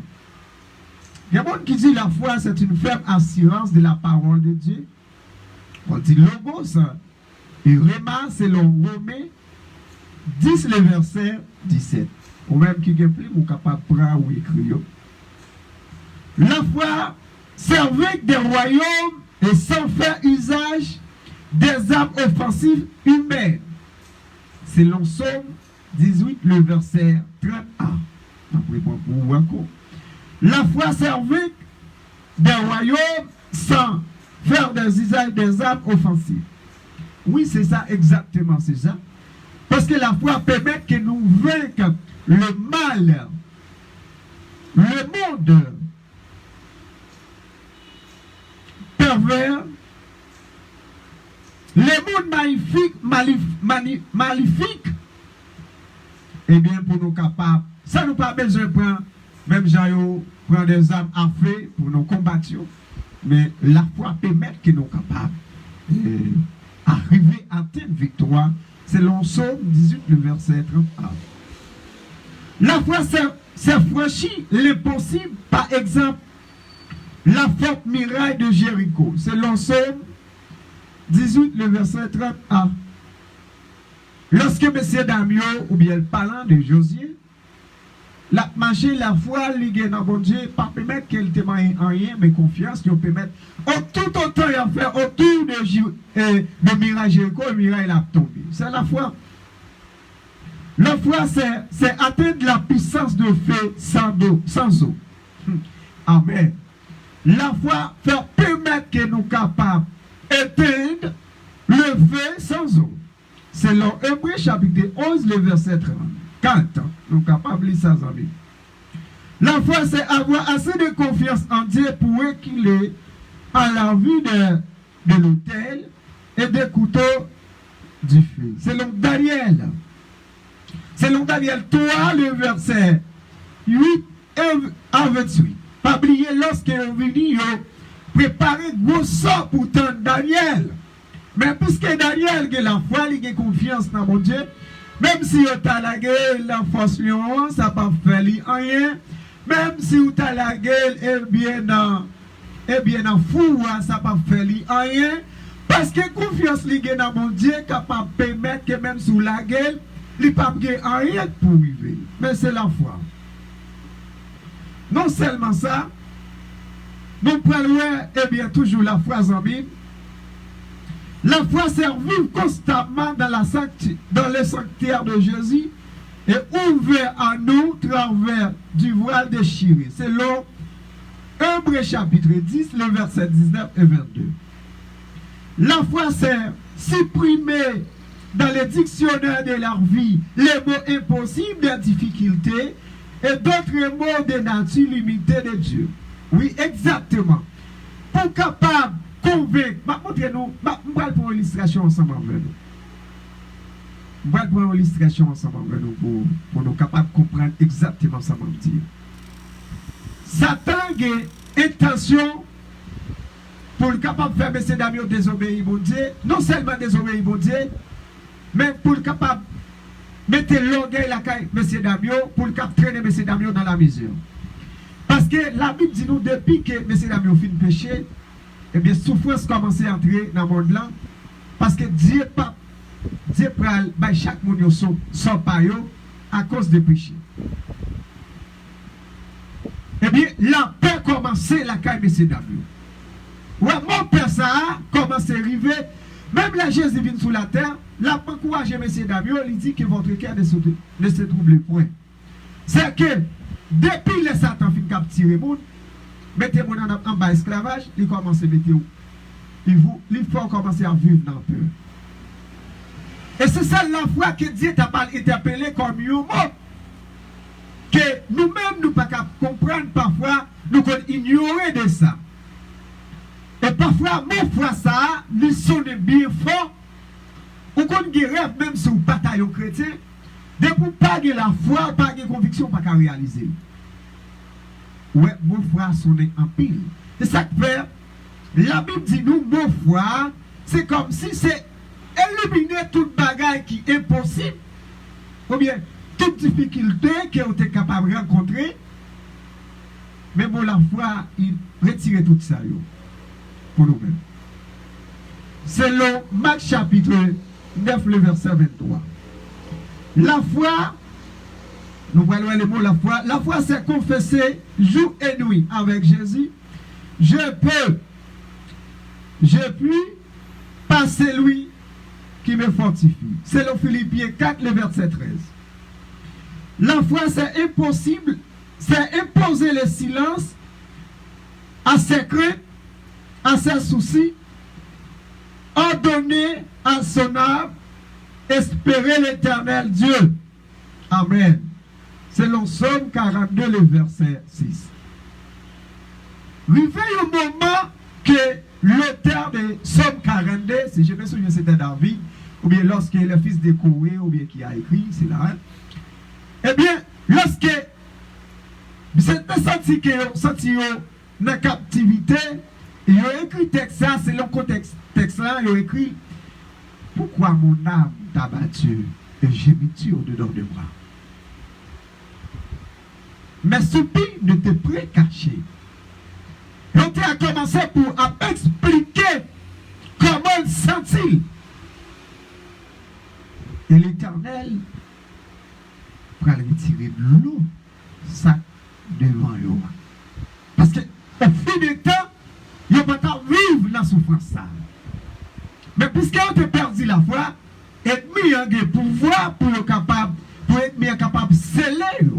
Il y a des gens qui disent la foi, c'est une ferme assurance de la parole de Dieu. On dit logos. Et Réma, c'est le Romain 10, le verset 17. Ou même qui est plus, ou capable de prendre ou écrire. La foi servait des royaumes et sans faire usage des armes offensives humaines. C'est le Psaume 18, le verset 31. La foi servait des royaumes sans faire des usages des armes offensives. Oui, c'est ça, exactement, c'est ça. Parce que la foi permet que nous vainquions le mal, le monde pervers, le monde maléfique, eh bien, pour nous capables, ça nous pas besoin de prendre, même Jayo, prendre des armes à feu pour nous combattre, mais la foi permet que nous capables d'arriver à atteindre victoire, selon Psaume 18, le verset 31. La foi, c'est franchir l'impossible, par exemple, la forte muraille de Jéricho, selon Psaume 18, le verset 31. Lorsque M. Damio, ou bien le parlant de Josier, la marché la foi, ligue dans bon Dieu, pas permettre qu'elle témoigne en rien, mais confiance, qui permettre, tout autant il a fait autour de muraille Jéricho, le muraille a tombé. C'est la foi. La foi, c'est atteindre la puissance de feu sans eau. Amen. La foi fait permettre que nous capables d'éteindre le feu sans eau. C'est dans Hébreux chapitre 11, le verset 30. Nous sommes capables de lire ça. La foi, c'est avoir assez de confiance en Dieu pour qu'il à la vue de l'autel et des couteaux du feu. Selon Daniel. Selon Daniel 3, le verset 8 à 28. Pas oublier lorsque vous venez préparer gros sort pour tendre Daniel. Mais puisque Daniel a la foi, il a confiance dans mon Dieu, même si vous avez la gueule, la force lion, ça ne va pas faire rien. Même si vous avez la gueule, dans fou, ça ne va pas faire rien. Parce que confiance dans mon Dieu est capable de permettre que même sous la gueule, il n'y a pas rien pour vivre. Mais c'est la foi. Non seulement ça, nous prenons toujours la foi en Bible. La foi sert vivre constamment dans le sanctuaire de Jésus et ouvert à nous travers du voile déchiré. C'est l'Hébreux chapitre 10, le verset 19 et 22. La foi sert supprimer dans les dictionnaires de leur vie les mots impossibles des difficultés et d'autres mots de nature limitée de Dieu. Oui, exactement. Pour capable convaincre, montrez-nous, je vais prendre une illustration ensemble avec nous. Je vais prendre une illustration ensemble avec nous pour nous capables de comprendre exactement ce que je veux dire. Satan a intention pour le capable de faire M. Damio désobéir mon Dieu, non seulement désobéir mon Dieu, mais pour le capable de mettre l'orgueil la caille M. Damio, pour le capable de traîner M. Damio dans la mesure. Parce que la Bible dit nous, depuis que M. Damio finit de pécher, eh bien, souffrance commence à entrer dans le monde là. Parce que Dieu prend chaque monde son paillot à cause de péché. Eh bien, la paix commence à la caille M. Damio. Ouais, mon père ça a commencé à arriver. Même la Jésus vient sur la terre, la encourage M. Damio, il dit que votre cœur ne se trouble point. C'est que depuis le Satan fin capturer le monde, mettez mon en bas esclavage, il commence à mettre où? Il faut commencer à vivre dans le peur. Et c'est ça la foi que Dieu t'a pas interpellé comme un mot. Que nous-mêmes, nous ne pouvons pas comprendre parfois, nous pouvons ignorer de ça. Et parfois, mon foi, ça, nous sonne bien fort. Ou qu'on rêve même sur le bataillon chrétien, de pour pas de la foi, pas de conviction, pas qu'à réaliser. Ouais, mon foi sonne en pile. C'est ça que fait, la Bible dit nous, mon foi, c'est comme si c'est éliminer toute bagaille qui est possible, ou bien toute difficulté qu'on est capable de rencontrer. Mais bon, la foi, il retire tout ça, pour nous-mêmes. C'est le Marc chapitre 9, le verset 23. La foi, nous voyons le mot la foi c'est confesser jour et nuit avec Jésus. Je puis par celui qui me fortifie. C'est le Philippiens 4, le verset 13. La foi c'est impossible, c'est imposer le silence à ses craintes à ses soucis, ordonner à son âme, espérer l'Éternel Dieu. Amen. Selon Somme 42, le verset 6. Arrivé au moment que l'auteur de Somme 42, si je me souviens c'était David, ou bien lorsque le fils de Corée, ou bien qui a écrit, c'est là, hein? Eh bien, lorsque c'était senti que senti dans la captivité, il a écrit texte ça, c'est le contexte texte là, il a écrit pourquoi mon âme t'a battu et gémis-tu au-dedans de moi. Mais soupir ne te prêt caché. Donc il a commencé pour expliquer comment il sentit. Et l'Éternel va retirer de l'eau ça devant eux. Parce que au fil du temps, ils ne vont pas vivre la souffrance. Mais puisqu'on a perdu la foi, l'ennemi a des pouvoirs pour être capable de sceller,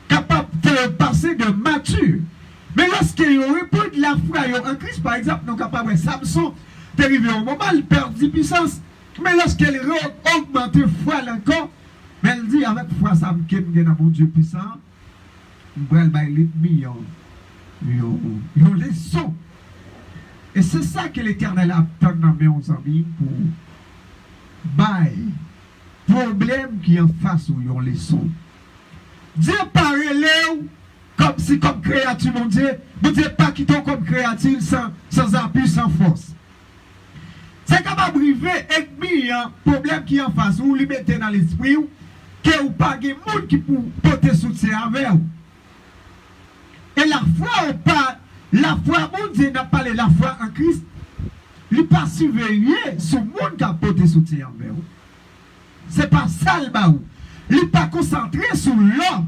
capable de passer de mature. Mais lorsqu'ils ont répondu la foi en Christ, par exemple, nous sommes capables de Samson, est arrivé au moment où il perd puissance. Mais lorsqu'elle a augmenté foi encore, mais elle dit avec foi, ça me quitte dans mon Dieu puissant, je vais l'ennemi, ils ont les sons. Et c'est ça que l'Éternel a donné aux amis pour bailler problème qui en face où ils ont les sons. Dieu parle comme si comme créature, mon Dieu pas quitter comme créature sans appui, sans force. C'est capable de arriver ennemi, un problème qui est en face, ou lui mettez dans l'esprit, que vous pas de monde qui peut porter soutien avec vous. Et la foi, mon Dieu n'a pas la foi en Christ, il n'est pas surveillé sur le monde qui a porté soutien avec vous. Ce n'est pas ça le baou. Il n'est pas concentré sur l'homme.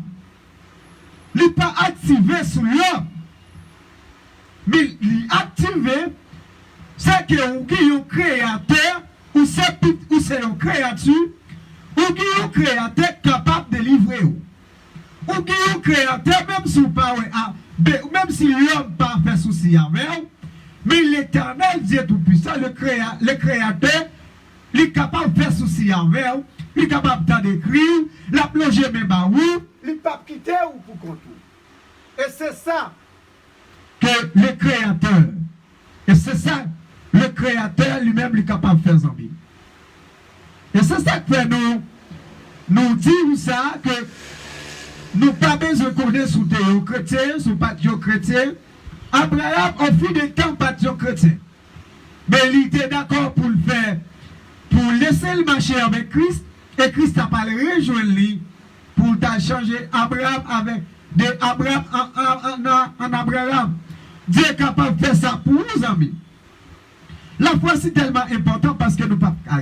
Il n'est pas activé sur l'homme. Mais il est activé. C'est que vous avez un créateur, ou c'est une créature, ou vous avez un créateur capable de livrer. Ou vous avez un créateur, même si l'homme n'a pas fait souci avec vous, mais l'Éternel, Dieu Tout-Puissant, le créateur, il est capable de faire souci avec vous, il est capable d'écrire, la plonger même à vous, il n'est pas quitter ou pour contre vous. Et c'est ça que le créateur, et c'est ça le créateur lui-même est capable de faire en vie. Et c'est ça que fait nous dire ça, que nous pas besoin de connaître sous des chrétiens, sous patio chrétien. Abraham, au fil du temps, patio chrétien. Mais il était d'accord pour le faire, pour laisser le marcher avec Christ, et Christ n'a pas le rejoindre lui, pour changer Abraham avec Abraham en Abraham. Dieu est capable de faire ça pour nous, amis. La foi, c'est tellement important parce que nous ne pouvons pas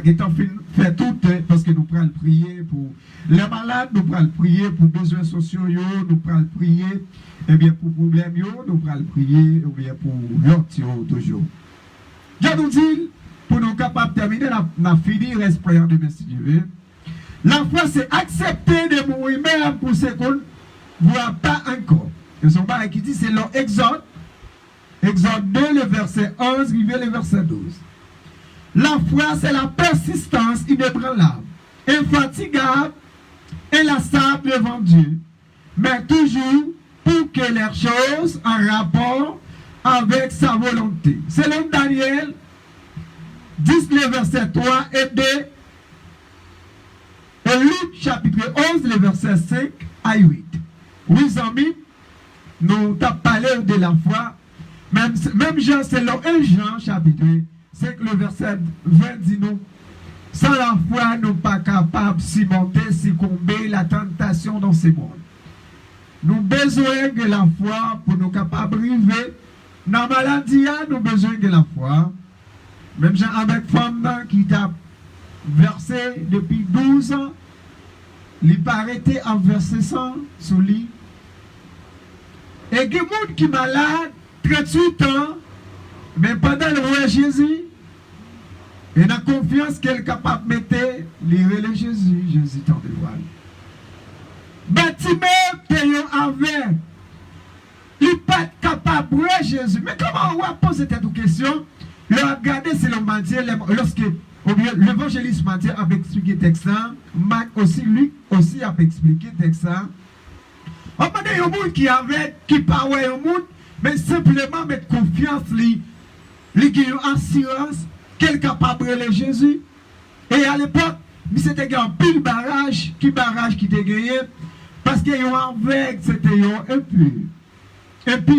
faire tout, parce que nous pouvons prier pour les malades, nous pouvons prier pour besoins sociaux, nous pouvons prier pour problèmes, nous pouvons prier pour l'autre toujours. Je nous dis, pour nous capables de terminer, la fini, reste prière de merci Dieu. La foi, c'est accepter de mourir même pour ce qu'on ne voit pas encore. Et son père qui dit, c'est l'Exode. Exode 2, le verset 11, le verset 12. La foi, c'est la persistance inébranlable, infatigable, inlassable devant Dieu, mais toujours pour que les choses en rapport avec sa volonté. Selon Daniel 10, le verset 3 et 2, et Luc chapitre 11, le verset 5 à 8. Oui, amis, nous avons parlé de la foi. Même Jean, c'est le 1 Jean chapitre 5, le verset 20 dit nous, sans la foi, nous ne sommes pas capables de surmonter, succomber la tentation dans ce monde. Nous avons besoin de la foi pour nous capables de arriver. Dans la maladie, nous avons besoin de la foi. Même Jean avec femme qui t'a versé depuis 12 ans, il n'est pas arrêté à verser ça sous lui. Et il y a des gens qui sont malades, 38 ans, mais pendant le roi Jésus, il a confiance qu'elle est capable de mettre le Jésus, Jésus t'en dévoile. Bâtiment payant avec, il n'est pas capable pas brûler Jésus. Mais comment on va poser cette question? Le regarder, c'est le Matthieu, lorsque l'évangéliste Matthieu a expliqué le texte, Marc aussi, Luc aussi a expliqué le texte. On va dire un monde qui parle au monde, mais simplement mettre confiance, lui en assurance, qu'elle est capable de brûler Jésus. Et à l'époque, c'était un pile barrage qui était gagné, parce que yon avec, c'était yon impur,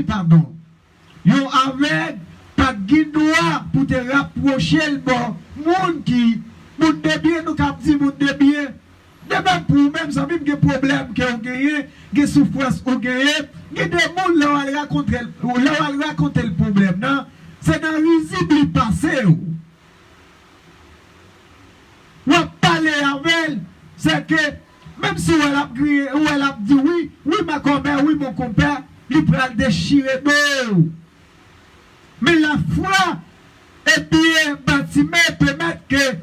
pardon. Yon avec, pas de droit pour te rapprocher le bon. Moun qui, moun de bien, nous cap dit moun de bien. De même pour même, ça même des problèmes que vous gagnez, des souffrances que vous gagnez, il y a des gens là où elle raconte le problème. Non, c'est dans le visible passé. Ou parler avec elle, c'est que même si elle a crié, ou elle a dit oui, ma compère, oui, mon compère, il peut le déchirer. Mais la foi est bien bâtie, permettre que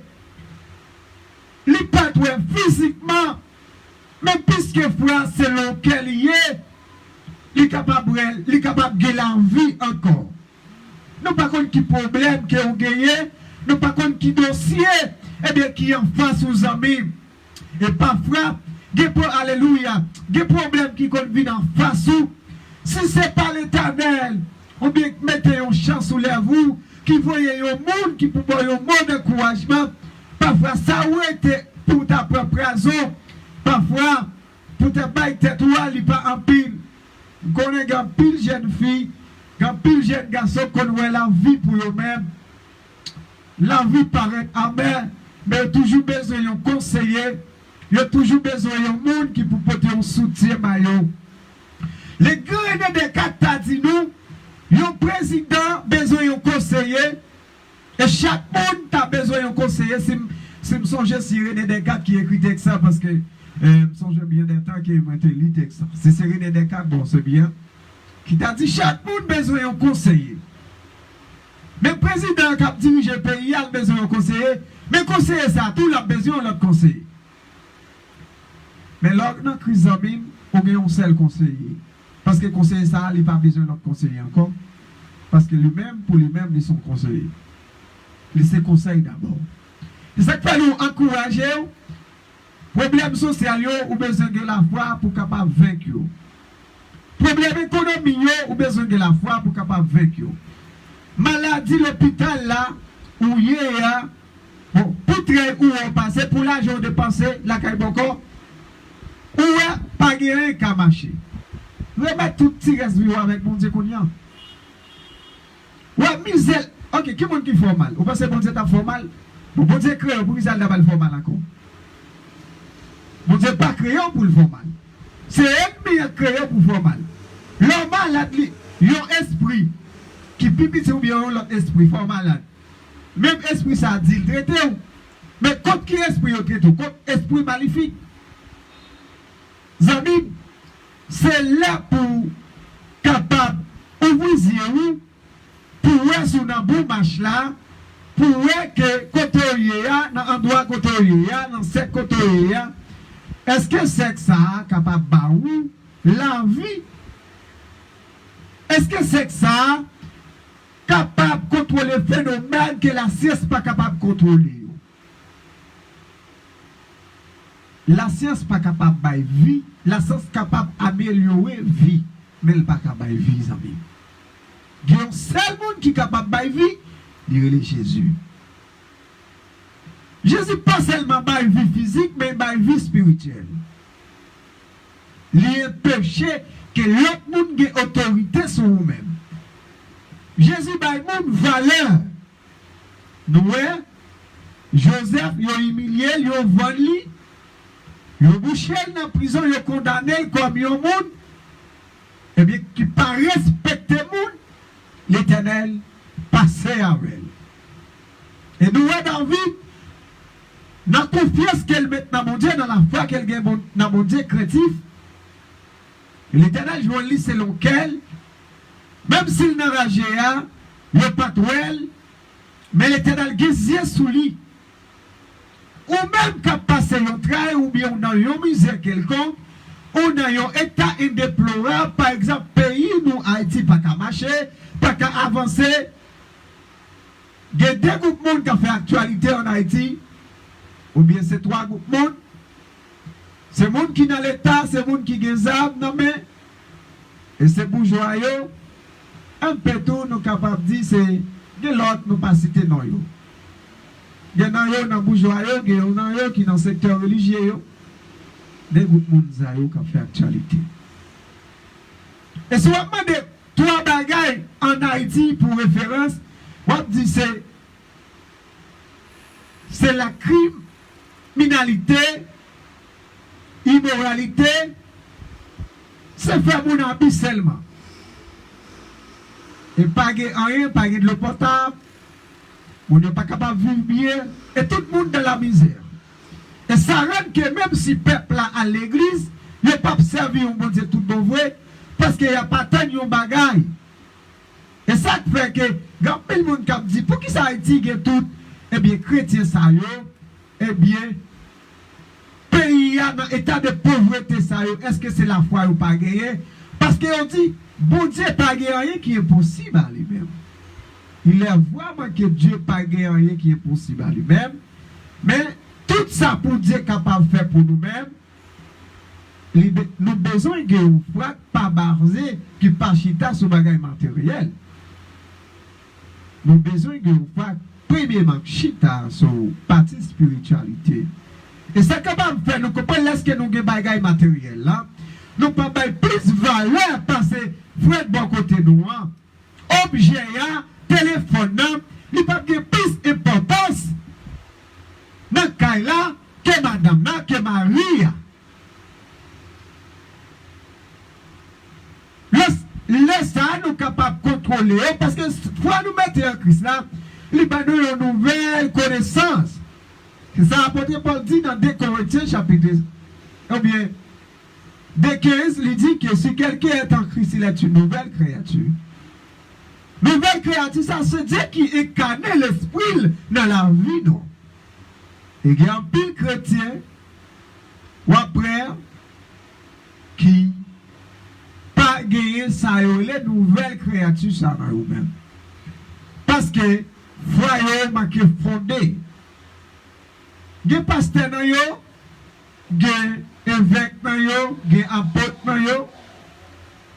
il peut être physiquement, mais puisque foi selon quel il est, il est capable de l'envie encore. Nous pas contre qui problème que vous gagnez, nous pas contre qui dossier, eh bien qui en face aux amis. Et parfois, alléluia, des problèmes qui vient en face ou, si ce n'est pas l'Éternel, ou bien mettez une chance sous les vous, qui voyez un monde, qui peut avoir un monde d'encouragement. Parfois, ça a été pour ta propre raison. Parfois, pour ta baille tête, il n'y a pas en pile. On connaît un pile jeune fille, un pile jeune garçon, qu'on voit la vie pour eux-mêmes. La vie paraît amère, mais il y a toujours besoin d'un conseiller. Il y a toujours besoin d'un monde qui peut porter un soutien. Les grands des quatre dit nous, un président a besoin d'un conseiller. Et chaque monde a besoin d'un conseiller. Si je songe si René Descartes qui écrit ça, parce que je me songe bien d'un temps qui m'a lu texte. C'est René Descartes, bon, c'est bien. Qui t'a dit chaque monde a besoin d'un conseiller. Mais le président qui a dirigé le pays a besoin d'un conseiller. Mais conseiller ça, tout le monde a besoin d'un conseiller. Mais lors de la crise d'amine, on a un seul conseiller. Parce que le conseiller ça, il n'a pas besoin d'un conseiller encore. Parce que lui-même, pour lui-même, il est son conseiller. Il se conseille d'abord. C'est ça qui fait nous encourager. Problème social, ou besoin de la foi pour capable vaincre. Problème économique, ou besoin de la foi pour capable vaincre. Maladie, l'hôpital là, où il y a, pour très où on passe, pour l'argent dépensé, la caille boko, où est pas guérir qu'à marcher. Remettre tout petit reste avec mon Dieu qu'on y a. Ouais, misère. Ok, qui est-ce qui fait mal? Vous pensez que bon Dieu t'a fait mal? Bon Dieu crée pour qu'il n'a pas le fait mal encore. Bon Dieu pas créé pour le faire mal. C'est ennemi qui a créé pour le faire mal. L'homme malade, il y a un esprit qui pipe ou bien l'autre esprit fait malade. Même esprit ça dit le traité. Mais contre qui esprit il traité? Contre esprit maléfique. Zami, c'est là pour capable ouvrir pour voir sur un bon match là, pour voir que côté dans l'endroit côté dans cette côté est-ce que c'est ça capable de la vie? Est-ce que c'est ça capable de contrôler le phénomène que la science n'est pas capable de contrôler? La science n'est pas capable de vie, la science est capable d'améliorer la vie, mais elle n'est pas capable de vie, les amis. Il y a un seul monde qui est capable de vie, il est Jésus. Jésus pas seulement de vie physique, mais de vie spirituelle. Il y a un péché que l'autre monde a autorité sur vous-même. Jésus a une valeur. Nous, Joseph, il a humilié, il a vendu, il a bouché dans la prison, il a condamné comme un monde, et bien, qui pas respecter le monde. L'Éternel passait avec elle. Et nous, dans la vie, dans la confiance qu'elle met dans mon Dieu, dans la foi qu'elle gagne dans mon Dieu créatif, l'Éternel, je vais lire selon qu'elle, même s'il n'a pas géré, il n'est pas tout elle, mais l'Éternel gagne sous lui. Ou même quand passe un travail, ou bien dans une misère quelconque, on a un état indéplorable, par exemple, pays nous, Haïti, pas qu'à marcher, pas qu'à avancer. Il y a deux groupes de monde qui ont fait actualité en Haïti, ou bien c'est trois groupes de monde. C'est le monde qui est dans l'État, c'est le monde qui a des armes, non mais, et c'est bourgeois, un peu tout, nous sommes capables de dire, c'est de l'autre, nous pas citer non. Il y en a dans bourgeois, il y en a qui dans le secteur religieux, des groupes de monde qui ont fait actualité. Et si on demande trois bagailles en Haïti pour référence, on dit c'est la criminalité, immoralité, c'est faire mon habit seulement. Et pas rien, pas de l'eau potable, on n'est pas capable de vivre bien, et tout le monde dans la misère. Et ça rend que même si le peuple à l'église, il n'est pas servi au bon Dieu tout bon vrai, parce qu'il n'y a pas tant de bagaille. Et ça fait que, quand le monde dit, pour qui ça a été tout, eh bien, chrétien ça y est, eh bien, pays dans état de pauvreté ça y est, est-ce que c'est la foi ou pas gagné? Parce qu'on dit, bon Dieu pas gagné rien qui est possible à lui-même. Il est vraiment que Dieu pas gagné rien qui est possible à lui-même. Mais tout ça pour Dieu capable de faire pour nous-mêmes, nous avons besoin de une foi pas basée qui pas chita sur bagage matériel. Nous avons besoin de une foi premièrement chita sur partie spiritualité. Et c'est capable de faire, nous comprenons est-ce que nous avons des bagages matériels là. Nous pas plus valeur parce que frère de bon côté nous, objet, téléphone, il pas de plus importance dans le là que madame, que Marie. Laisse ça nous capables de contrôler parce que fois nous mettons en Christ là, il va nous une nouvelle connaissance. C'est ça apôtre Paul dit dans 2 Corinthiens chapitre ou bien 2:15, il dit que si quelqu'un est en Christ, il est une nouvelle créature. Nouvelle créature, ça c'est Dieu qui incarne l'esprit dans la vie, non? Et il y a un pile chrétien ou après qui pas gagné ça, les nouvelles créatures, ça va vous-même. Parce que foyer marqué fondé. Il y a pasteur dans yo, il y a évêque dans yo, il y a apôtre dans yo,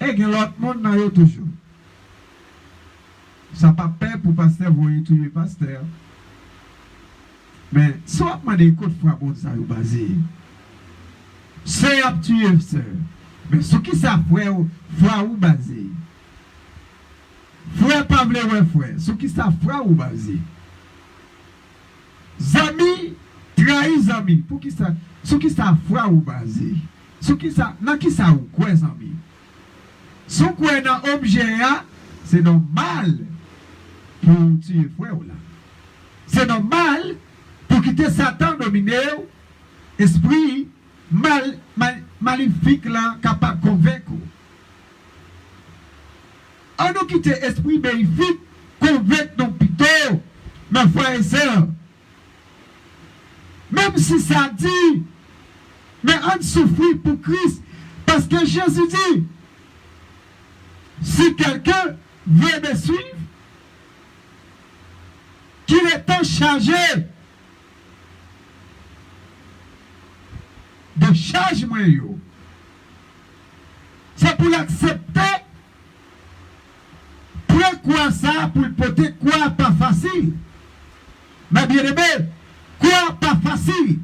et il y a l'autre monde dans yo toujours. Ça pas peur pour pasteur voyer tous les pasteurs. Mais soit on des côtes fois bon ça vous basé. C'est à tuer sœur. Mais ce qui ça frère ou basé. Frère pas vle ouais frère, ce qui ça frère ou basé. Zami trahi zami, pour qui ça ce qui ça frère ou basé. Ce qui ça dans qui ça ou quoi zami. Ce quoi dans objet c'est normal pour tuer frère là. C'est normal pour quitter Satan dominé, esprit maléfique là, capable de convaincre. On nous quitte esprit maléfique, convaincre nos plutôt, mes frères et sœurs. Même si ça dit, mais on souffre pour Christ, parce que Jésus dit, si quelqu'un veut me suivre, qu'il est chargé de chargement. C'est pour l'accepter. Pourquoi ça? Pour le porter quoi pas facile. Mais bien aimé, quoi pas facile.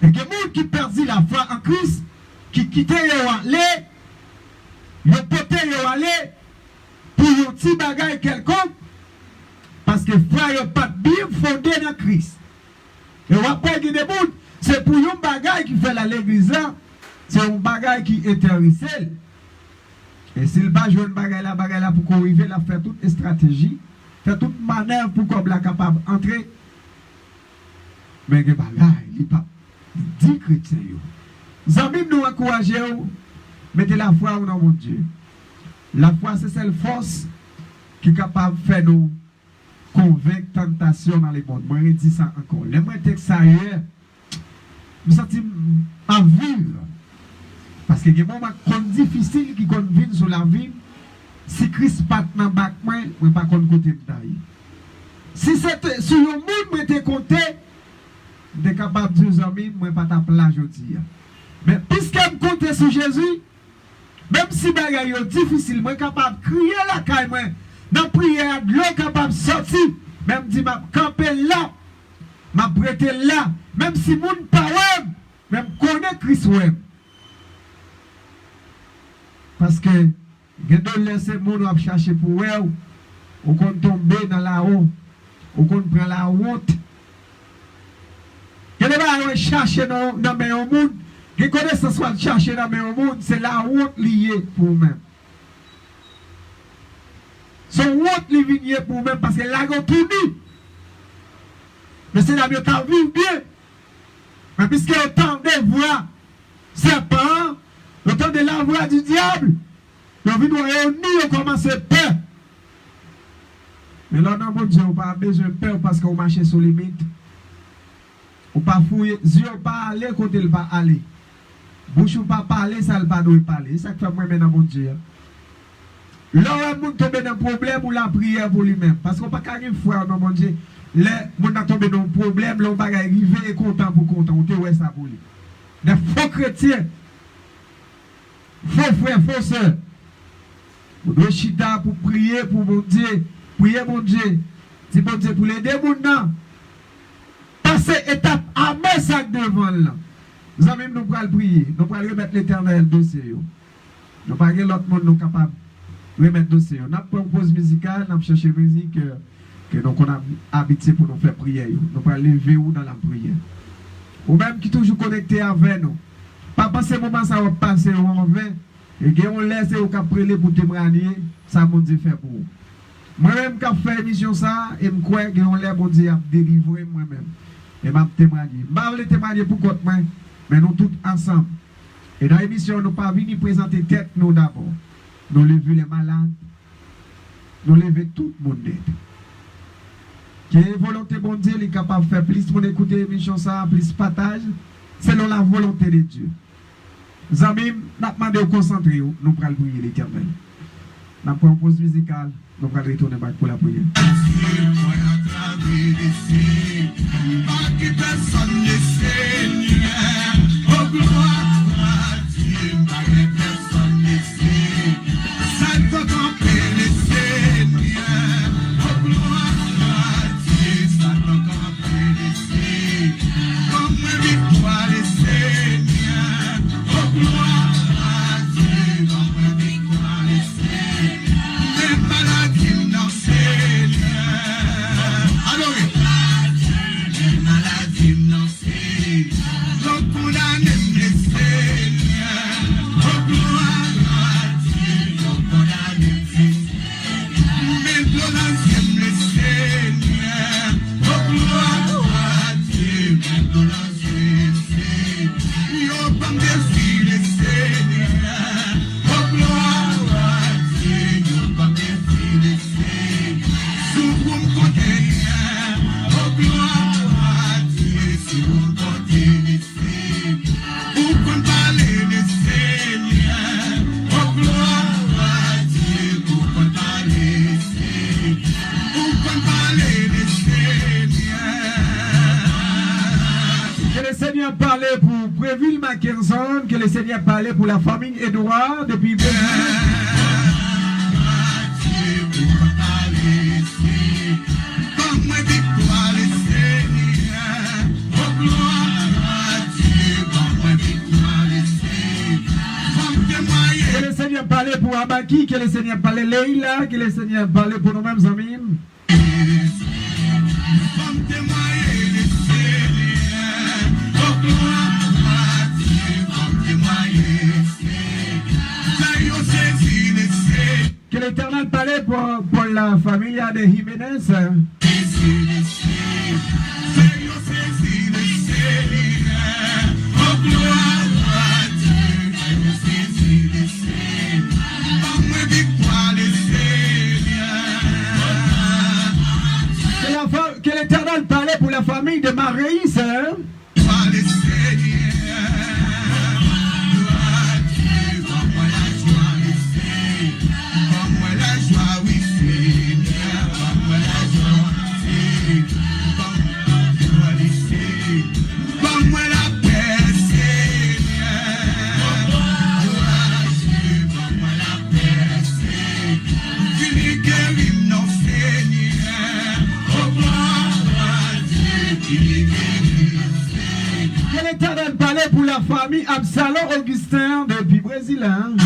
Et il y a des gens qui perdent la foi en Christ, qui quittent aller, ils portent aller pour un petit bagage quelconque, parce que frère n'a pas bien fondé dans Christ. Et après, il y a des gens, c'est pour un bagage qui fait l'église là, c'est un bagage qui est intéressé. Et s'il va jouer un bagage là pour qu'on arrive à faire toute stratégie, faire toute manœuvre pour qu'on soit capable d'entrer. Mais le bagage, il n'est pas dit chrétien. Les amis nous encouragent, mettez la foi dans mon Dieu. La foi, c'est celle force qui est capable de faire nous convaincre tentation dans les mondes. Moi, je dis ça encore. Les mots textes ailleurs, je sens à vivre. Parce que il y a des moments difficiles qui viennent sur la vie. Si Christ pas dans le bac, je ne vais pas côté de taille. Si le monde était compté, je suis capable de dire aux amis, je ne vais pas taper là aujourd'hui. Mais puisque je compte sur Jésus, même si les choses sont difficiles, je suis capable de crier la caille. Dans la prière, je suis capable de sortir. Même si je camper là, je prêter là. Même si je ne pas même connaît Christ. Parce que il y a des gens qui chercher pour eux, ou qu'on tombe dans la haut, ou qu'on prend la route. Il y a des gens qui cherchent dans le monde, qui connaissent ce soit chercher dans le monde, c'est la route liée pour eux-mêmes. Son route liée pour eux-mêmes parce que là, on tourne. Mais c'est la mieux qu'à vivre bien. Mais puisque autant de voix, c'est pas, autant de la voix du diable. Nous venons réunir, on commence à peur. Mais là, dans mon Dieu, on n'a pas besoin de peur parce qu'on marche sur les limites. On ne pas fouiller, Dieu ne pas aller côté il va aller. Bouche ne pas parler, ça ne pas parler. C'est ça que fait moi dans mon Dieu. Là, on est tombé dans un problème ou la prière pour lui-même. Parce qu'on ne peut pas faire foi dans mon Dieu. Là, on est tombé dans un problème, là, on va arriver et content pour content. On te voit ça pour lui. Des faux chrétiens, faux frères, faux sœurs. Vous devez chita pour prier pour mon Dieu. Prier mon Dieu. C'est bon Dieu pour l'aider mon nom. Passer étape à mes sacs devant là. Nous allons nous prier. Nous allons remettre l'éternel dossier. Nous allons pas l'autre monde nous capable de remettre dossier. Nous avons une pause musicale. Nous allons chercher musique que nous avons habitué pour nous faire prier. Nous allons lever ou dans la prière. Ou même qui toujours connecté avec nous. Pas passer moment ça va passer en vain. Et que on laisse au cap prélé pour témoigner, ça mon Dieu fait pour vous. Moi-même qui fait émission ça, et je crois que on laisse mon Dieu délivrer moi-même. Et je témoigner. Je vais témoigner pour contre moi, mais nous tous ensemble. Et dans l'émission, nous ne pas venir présenter tête nous d'abord. Nous lever les malades, nous lever tout le monde d'aide. Qui est volonté bon Dieu, il est capable de faire plus pour écouter l'émission ça, plus partage, selon la volonté de Dieu. Zami, nous avons demandé de concentrer, nous allons prier l'Éternel. Nous avons une pause musicale, nous allons retourner pour la prière. Que le Seigneur parlait pour la famille Edouard depuis que le Seigneur parlait pour Abaki, que le Seigneur parlait Leila, que le Seigneur parlait pour nous-mêmes amis. Que l'Éternel parlait pour la famille de Jiménez. Que l'Éternel parlait pour la famille de Marie. Que l'Éternel parlait pour la famille Absalom Augustin depuis Brésil. Hein?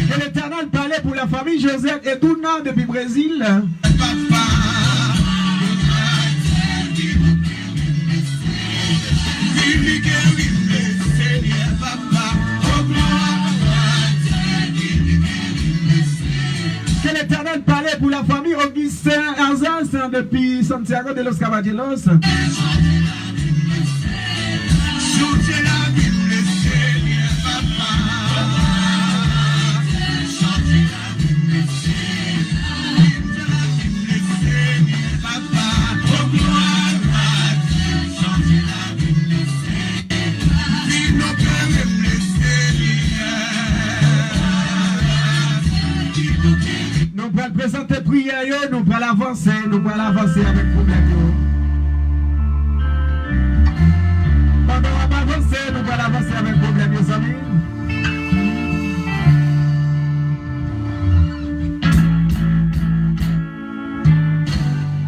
Que l'Éternel parlait pour la famille Joseph et Douna depuis Brésil. Que l'Éternel parlait pour la famille Augustin Arzas depuis Santiago de los Caballeros. Nous allons présenter prière, nous allons avancer avec problème. Pendant qu'on va avancer, nous allons avancer avec problème, mes amis.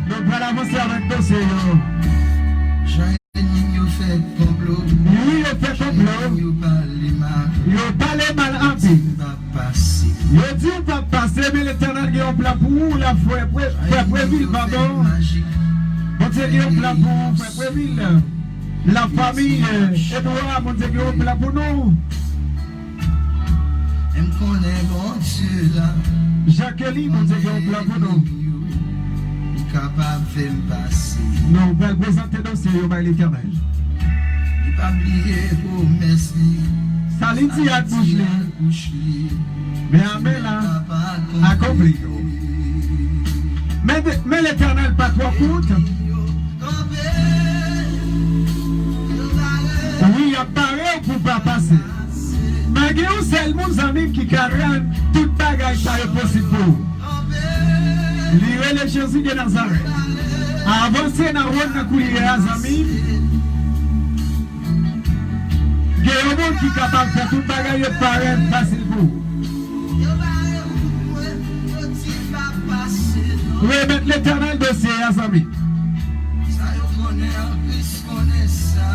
Nous allons avancer avec dossier. Oui, il fait complot. Il parle mal en vie. Il dit pas passer, mais l'Éternel qui est en plan pour vous, la foi préville, pardon. Mon Dieu qui est en plan pour vous, foi préville. La famille Edouard, mon Dieu qui est en plan pour nous. Jacqueline, mon Dieu qui est en plan pour nous. Nous allons présenter dossier par l'Éternel. Salut, à bouche. Mais Amen là, accompli. Mais l'Éternel pas trop coûte. Oui, il apparaît pour pas passer. Mais il y a un seul mon ami qui carrène toute bagaille ça est possible. Lire les Jésus de Nazareth. Avancer dans le rôle de courir à amis. Il y a un monde qui est capable de faire toute bagaille et paraît facile pour vous. Remettre l'Éternel dossier à ses amis.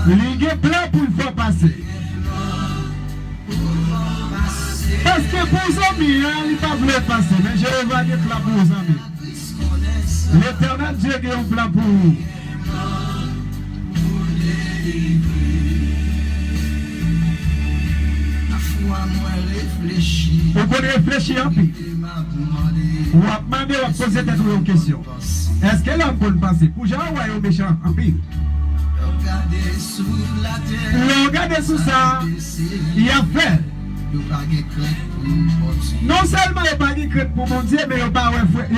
Il y a plein pour le faire passer. Parce que pour les amis, il ne pas voulu passer. Mais je vais dire plan pour les amis. L'Éternel Dieu qui a un plan pour vous. Vous pouvez réfléchir un peu. Vous demandez, vous posez une question. Est-ce que l'homme peut le passer? Pour Jean ou un méchant en pile? Regardez sous ça, il a fait. Non seulement il n'y a pas de crainte pour mon Dieu, mais il n'y a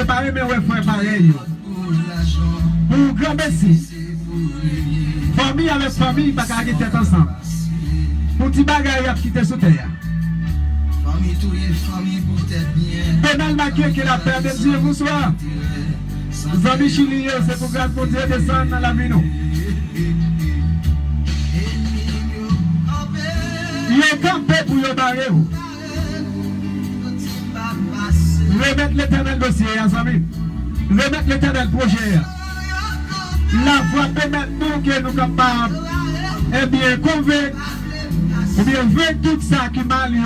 pas de frère pareil. Pour grand merci. Famille avec famille, il n'y a pas de tête ensemble. Pour petit bagaille à quitter sous terre. Pénal maquillé que la paix de Dieu vous soit. Les amis chiliens, c'est pour grâce pour Dieu descendre dans la vie nous. Il y a campé pour y barrer. Remettre l'Éternel dossier, les amis. Remettre l'Éternel projet. La foi permet nous que nous sommes capables, eh bien, convaincre, ou bien vaincre tout ça qui m'a lié,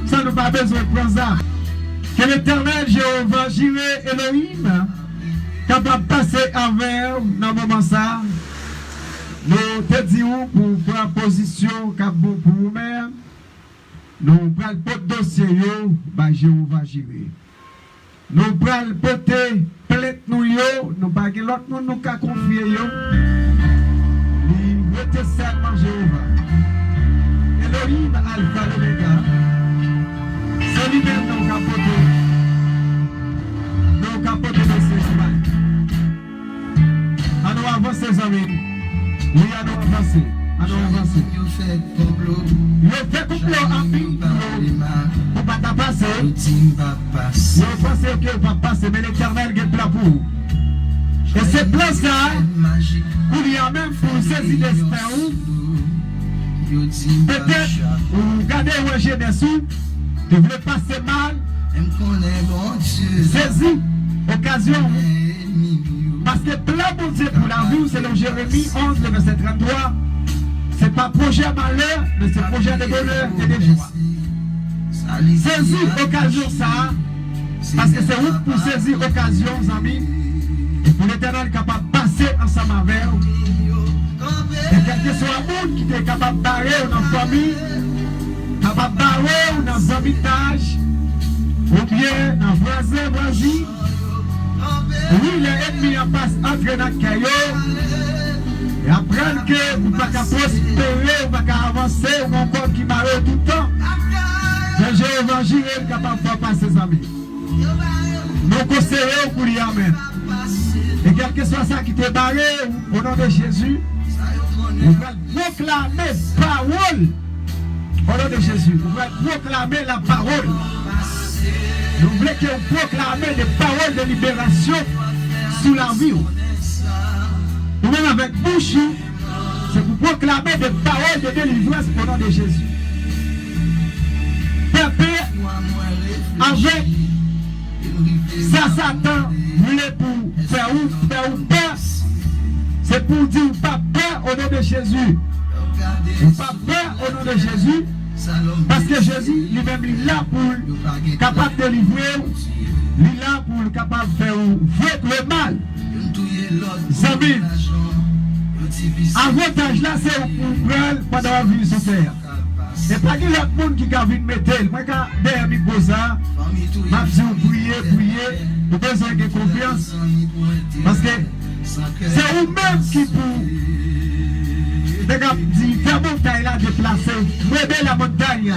sans nous pas besoin de prendre ça. Que l'Éternel Jéhovah, Jireh, Elohim, capable de passer envers dans le moment ça. Nous te disons pour prendre position pour vous-même. Nous prenons le dossier, Jéhovah, Jireh. Nous prenons le poté, plainte nous, nous pas que l'autre nous nous confier. Nous mettons seulement Jéhovah. Elohim, Alpha, l'Omega. C'est lui-même nous capoter. Nous capoter de ces semaines. À nous avancer, les amis. Oui, à nous avancer. À nous avancer. Nous fait complot en vie. Pour ne pas passer. Nous pensons que va passer, mais l'Éternel est là pour vous. Et c'est plan ça, qu'il y a même pour saisir destin. Peut-être, vous regardez où jeunesse, tu voulez passer mal, saisis occasion. Parce que plan bon Dieu pour la vie, c'est le Jérémie 11, le verset 33. C'est pas projet malheur, mais c'est projet de bonheur et de joie. Saisis occasion ça, parce que c'est vous pour saisir occasion, amis, et pour l'Éternel capable de passer ensemble avec vous. Et quel que soit le monde qui est capable de barrer dans la famille, capable de barrer dans les habitages, ou bien dans les voisins. Oui, les ennemis en passe entrer dans le caillou et apprendre que vous ne pouvez pas prospérer, vous ne pouvez pas avancer, ou encore qui barre tout le temps. C'est l'évangile capable de faire passer ses amis. Nous conseillons pour lui amen. Et quel que soit ça qui te barré, au nom de Jésus, vous pouvez proclamer la parole. Au nom de Jésus, vous pouvez proclamer la parole. Nous voulons que vous proclamez des paroles de libération sous la vie. Ou même avec bouche, c'est pour proclamer des paroles de délivrance au nom de Jésus. Peuple, avec ça, Satan voulait pour faire ou peur. C'est pour dire pas peur au nom de Jésus. Pas peur au nom de Jésus. Parce que Jésus lui-même il est là pour capable de délivrer, il est là pour capable de faire vaincre le mal. Amis, avantage là c'est pour prendre pendant la vie sur terre. Et pas que l'autre monde qui a vu mettre, moi quand derrière mi ça, m'a dit prier, vous besoin de confiance. Parce que c'est vous-même qui pour dit, la montagne là déplacée, modeler la montagne,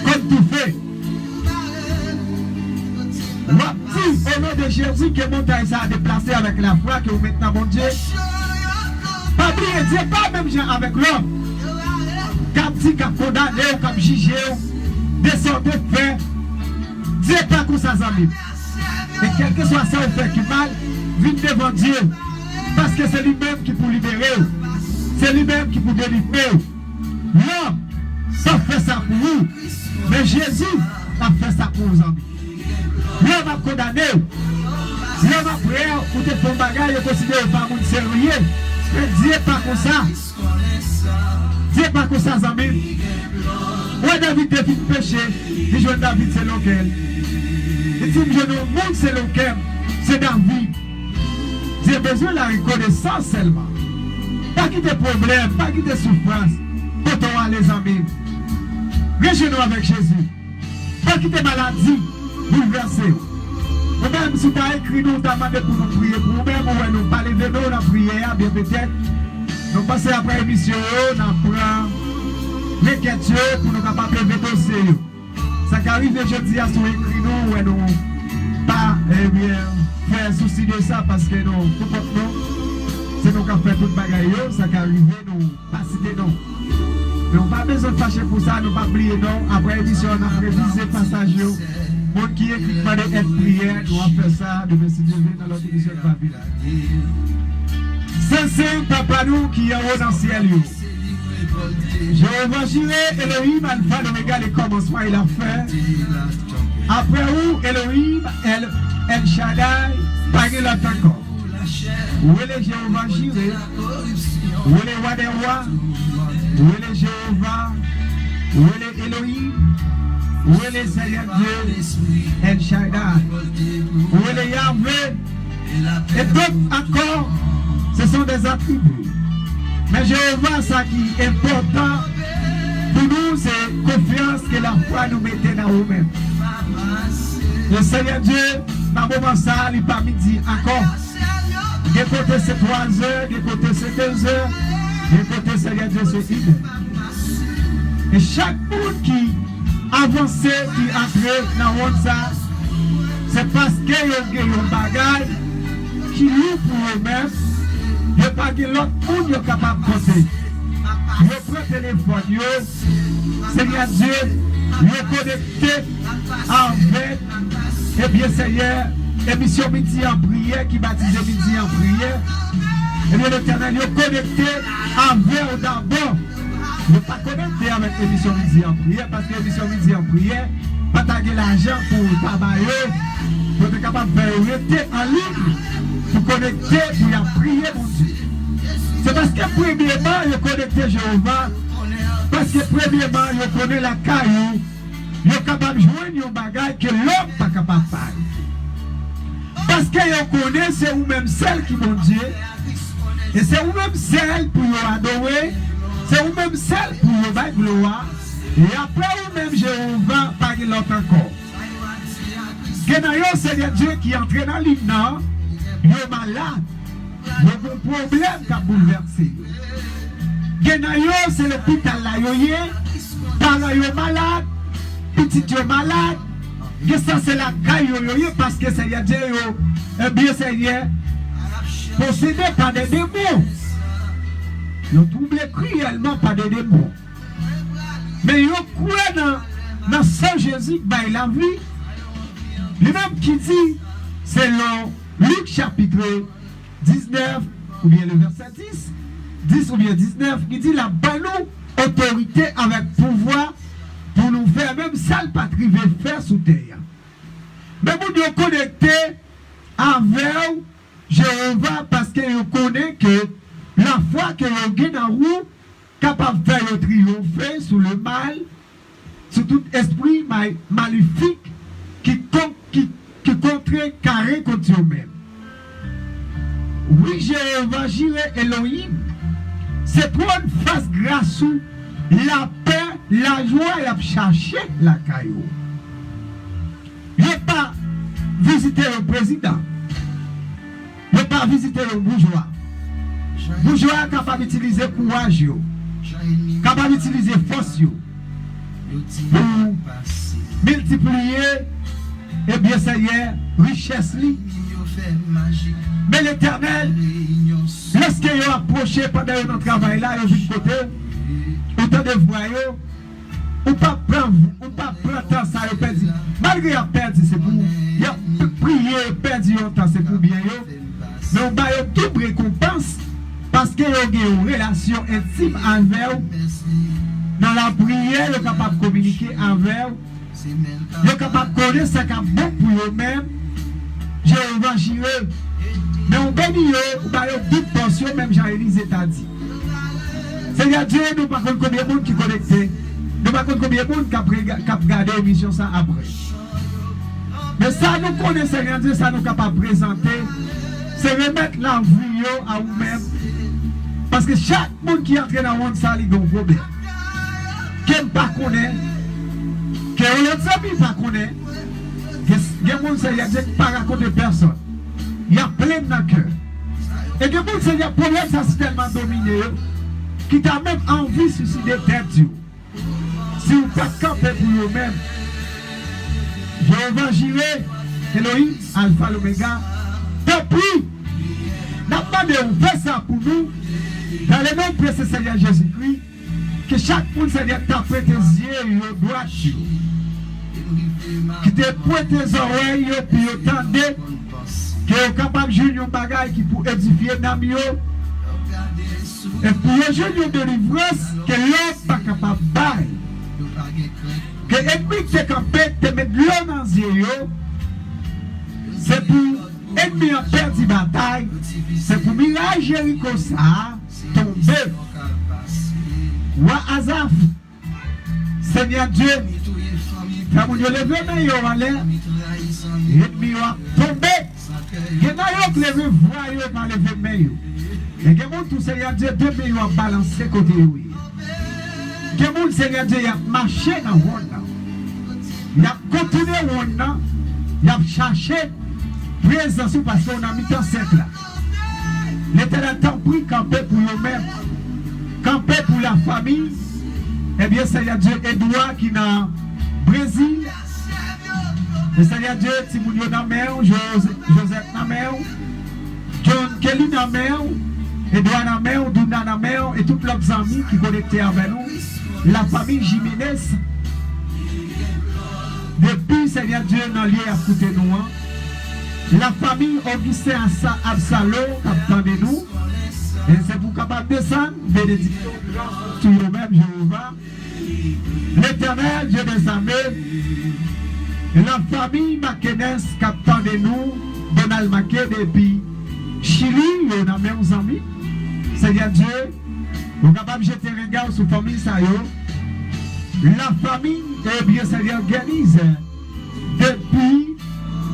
comme tout fait. Moi, dis au nom de Jésus que la montagne ça a déplacé avec la foi que vous mettez dans mon Dieu. Pas oublier, Dieu pas même gens avec l'homme. Quand dit qu'a condamné ou qu'a jugé, descendez faire. Dieu pas comme ça, amis. Et quel que soit ça, vous fait qui mal, venez devant Dieu. Parce que c'est lui-même qui peut libérer. C'est lui-même qui peut délivrer. L'homme, ça fait ça pour vous. Mais Jésus a fait ça pour vous, amis. L'homme a condamné. L'homme a prié pour te faire un bagage et considérer pas mon sérieux. Mais Dieu n'est pas comme ça. Dieu n'est pas comme ça, amis. Ouais, David est vite péché. Il joue David, c'est lequel. Il dit, je ne monde, c'est lequel. C'est David. J'ai besoin de la reconnaissance seulement. Pas qu'il y ait des problèmes, pas qu'il y ait des souffrances. Quand les amis, réjouis-nous avec Jésus. Pas qu'il y ait des maladies bouleversées. Ou même si tu as écrit, nous t'as demandé pour nous prier. Pour nous-mêmes, ou nous pas lever nous dans la prière, bien peut-être. Nous passons après l'émission, nous prenons l'inquiétude pour nous capables de lever dossier. Ça qui arrive jeudi à sur écrit nous, ou nous pas faire souci de ça parce que nous, tout le monde, c'est nous qui avons fait tout le bagaille, ça qui arrive, nous pas citer non. Mais on n'a pas besoin de fâcher pour ça, nous pas oublier non. Après l'émission, on a révisé le passage. Les gens qui écrit par des aides prières, nous allons faire ça, nous allons se dire dans notre émission de Babylone. C'est papa nous qui est haut dans le ciel. Jéhovah Jireh, Elohim, Alpha, l'Oméga, le commencement et la fin. Après où Elohim, El Shaddai, pas de l'autre encore. Où est le Jéhovah Jireh? Où est le roi des rois? Où est le Jéhovah? Où est le Elohim? Où est le Seigneur Dieu? El Shaddai? Où est le Yahvé? Et d'autres encore, ce sont des attributs. Mais Jéhovah, ça qui est important pour nous, c'est confiance que la foi nous mette dans nous-mêmes. Le Seigneur Dieu, dans le moment ça, il pas midi encore. De côté c'est 3 heures, de côté c'est 2 heures, de côté Seigneur Dieu c'est 1 heure. Et chaque monde qui avance, qui entre dans le monde ça, c'est parce qu'il y a un bagage qui loue pour eux-mêmes. Il n'y a pas que l'autre monde est capable de compter. Il prend le téléphone, Seigneur Dieu, il est connecté avec, et bien Seigneur, émission Midi en prière qui baptisait Midi en prière. Et bien l'Éternel est connecté avec d'abord. Ne pas connecter avec l'émission Midi en prière parce que l'émission Midi en prière, pas taguer l'argent pour travailler, pour être capable de rester en ligne, pour connecter, pour prier mon Dieu. C'est parce que premièrement, il connecté Jéhovah, parce que premièrement, il connaît la caillou, il est capable de jouer un bagage que l'homme n'est pas capable de faire. Parce qu'il connaît, c'est vous-même celle qui mon Dieu, et c'est vous-même celle pour vous adorer, c'est vous-même celle pour vous battre gloire, et après vous-même Jéhovah, pas l'autre encore. Genayo, c'est Dieu qui est entré dans l'hymne, il est malade. Il y a un problème qui a bouleversé. Genayo, c'est l'hôpital là, parents sont malades, petits sont malades. Ça, c'est la caille parce que c'est Dieu, eh bien, Seigneur, possédé par des démons. Ils ont troublé cruellement par des démons. Mais ils ont croit dans Saint Jésus qui la vie. Lui-même qui dit, c'est Luc chapitre 19, ou bien le verset 10 ou bien 19, qui dit la bonne autorité avec pouvoir pour nous faire même ça le pas privé faire sous terre. Mais vous nous connecter avec Jéhovah parce que vous connaissez que la foi que vous avez dans vous, capable de faire triompher sous le mal, sur tout esprit maléfique qui contrecarré contre vous-même. Oui, Jéhovah, Jireh, Elohim, c'est pour une face grâce où la paix, la joie, et a cherché la caillou. Je n'ai pas visité le président. Je n'ai pas visité le bourgeois. Le bourgeois est capable d'utiliser courage, capable d'utiliser force pour multiplier, et bien ça y est, richesse. Mais l'Éternel, lorsqu'il a approché pendant notre travail là, il a vu de côté, autant de voyous, ou pas prendre temps, ça a perdu. Malgré qu'il a perdu, c'est pour il a prié, perdu longtemps, c'est pour bien. Mais on va une double récompense parce qu'il y a une relation intime avec eux. Dans la prière, il est capable de communiquer avec eux. Il est capable de connaître ce qui est bon pour eux-mêmes. Jéhovah Jireh. Mais on bénit eux, on va une double portion, même Jean-Élise t'a dit. Seigneur Dieu, nous ne savons pas combien de monde qui est connecté. Nous ne savons pas combien de monde qui a regardé l'émission ça après. Mais ça nous connaît, Seigneur Dieu, ça nous est capable de présenter. C'est remettre la vie à vous-même. Parce que chaque monde qui entre dans le monde, ça a un problème. Qui ne pas connaît, qui l'autre ami pas connaît, il y a des gens qui ne pas raconter personne. Il y a plein dans le cœur. Et des gens qui ont des problèmes, ça c'est tellement dominé, qui t'a même envie de suicider tête. Si vous ne pouvez pas camper pour vous-même, Jéhovah Jireh, Elohim, Alpha, l'Oméga, depuis, n'a pas de faire ça pour nous, dans le nom de Seigneur Jésus-Christ, que chaque monde Seigneur t'a prêté tes yeux et droits, qui te prête tes oreilles et puis t'entendez, qui est capable de jouer un bagage qui peut édifier l'âme, et pour jouer une délivrance que l'homme n'est pas capable de bailler. Que l'ennemi qui est campé te met de l'eau dans les yeux, c'est pour l'ennemi en perdre la bataille, c'est pour mirage Jéricho ça tomber. Wa Azaf, Seigneur Dieu, quand vous levez les mains en l'air, l'ennemi va tomber. Il y en a qui lèvent voyez par lever les mains. Et il y a tout Seigneur Dieu, deux mains vont balancer côté oui. Il y a tout Seigneur Dieu, il a marché dans le monde. Il a continué le monde. Il a cherché présence parce qu'on a mis dans cette là. L'Éternel t'a pris camper pour eux-mêmes, camper pour la famille. Eh bien, Seigneur Dieu, Edouard qui est dans le Brésil. Le Seigneur Dieu, Timounio dans la mer, Joseph dans la mer, John Kelly dans la mer, Edouard dans la mer, Douna dans la mer, et tous leurs amis qui connectés avec nous. La famille Jiménez. Depuis, Seigneur Dieu, dans lieu à côté nous. La famille Augustin Absalom, qui attendait nous. Et c'est pour capable de descendre, bénédiction sur nous-mêmes, Jéhovah. L'Éternel, Dieu des armées. La famille Makenes, qui attendait nous. Donald Maké depuis Chili, on a même amis. Seigneur Dieu, nous sommes capables de jeter un regard sur la famille. La famille, eh bien, Seigneur, Guénise, depuis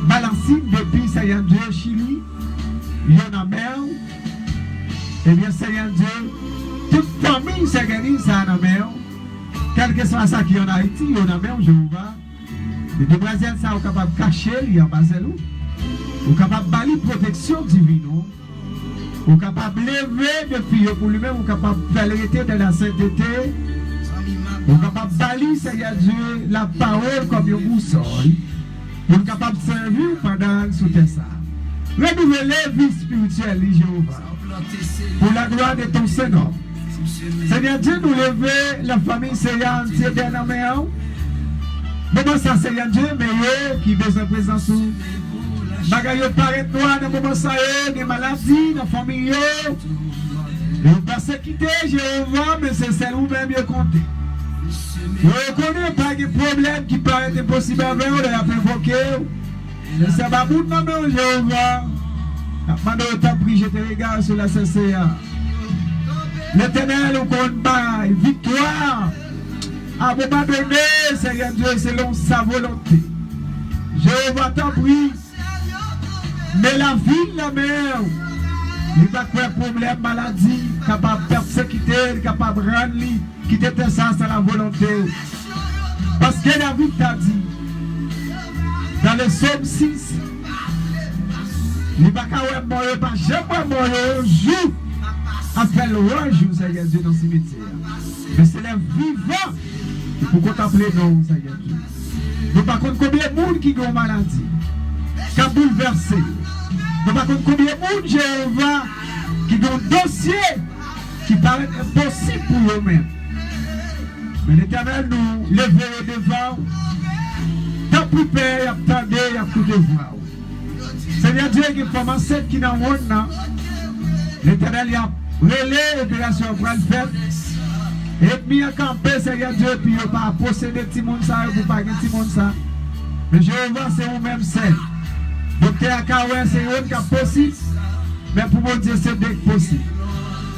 Balancine, depuis Seigneur Dieu, Chili, il y en a même. Eh bien, Seigneur Dieu, toute famille s'organise à la mer. Quel que soit ça qui est en Haïti, il y en a même, Jéhovah. Les deux Brésiliens sont capables de cacher, il y a en Baselou. Vous êtes capable de balayer protection divine. Vous êtes capable de lever des filles pour lui-même. Vous êtes capable de faire de la sainteté. Vous êtes capable de balayer, Seigneur Dieu, la parole comme une boussole. Vous êtes capable de servir pendant sous ça. Renouveler la vie spirituelle, Jéhovah. Pour la gloire de ton Seigneur. Seigneur Dieu, nous lever la famille Seigneur Dieu dans main. Comment ça, Seigneur Dieu, meilleur qui besoin de présence. Bagaille paraît noir dans le moment ça des maladies dans la famille. Vous ne pas se quitter, Jéhovah, mais c'est celle où même mieux compter. Vous ne connaissez pas de problème qui paraît impossible avec vous, vous avez invoqué. C'est pas pour nous, Jéhovah. Pendant le temps, je te regarde sur la CCA. L'Éternel, on combat, victoire. À un moment donné, Seigneur Dieu, selon sa volonté. Jéhovah t'en prie. Mais la ville, la mer, il va faire problème, maladie, capable de persécuter, capable de rendre, quitter ça, c'est la volonté. Parce que la vie t'a dit, dans le psaume 6, il va mourir, pas jamais mourir un jour, à faire le jour, Seigneur Dieu, dans le cimetière. Mais c'est les vivants pour contempler nous, Seigneur Dieu. Nous par contre, combien de monde qui ont maladie, qui a bouleversé. Nous par contre, combien de monde, Jéhovah, qui ont un dossier qui paraît impossible pour eux-mêmes. Mais l'Éternel nous lever devant, tant plus père, attendez, il y a tout devoir. Seigneur Dieu, qui commence qui dans le monde, l'Éternel y a relé l'opération pour le faire. Et puis, à camper, Seigneur Dieu, puis il n'y a pas posséder petit monde ça, pour pas petit monde ça. Mais Jéhovah, c'est vous-même seul. Docteur Akawé, c'est eux qui est possible. Mais pour mon Dieu, c'est dès que possible.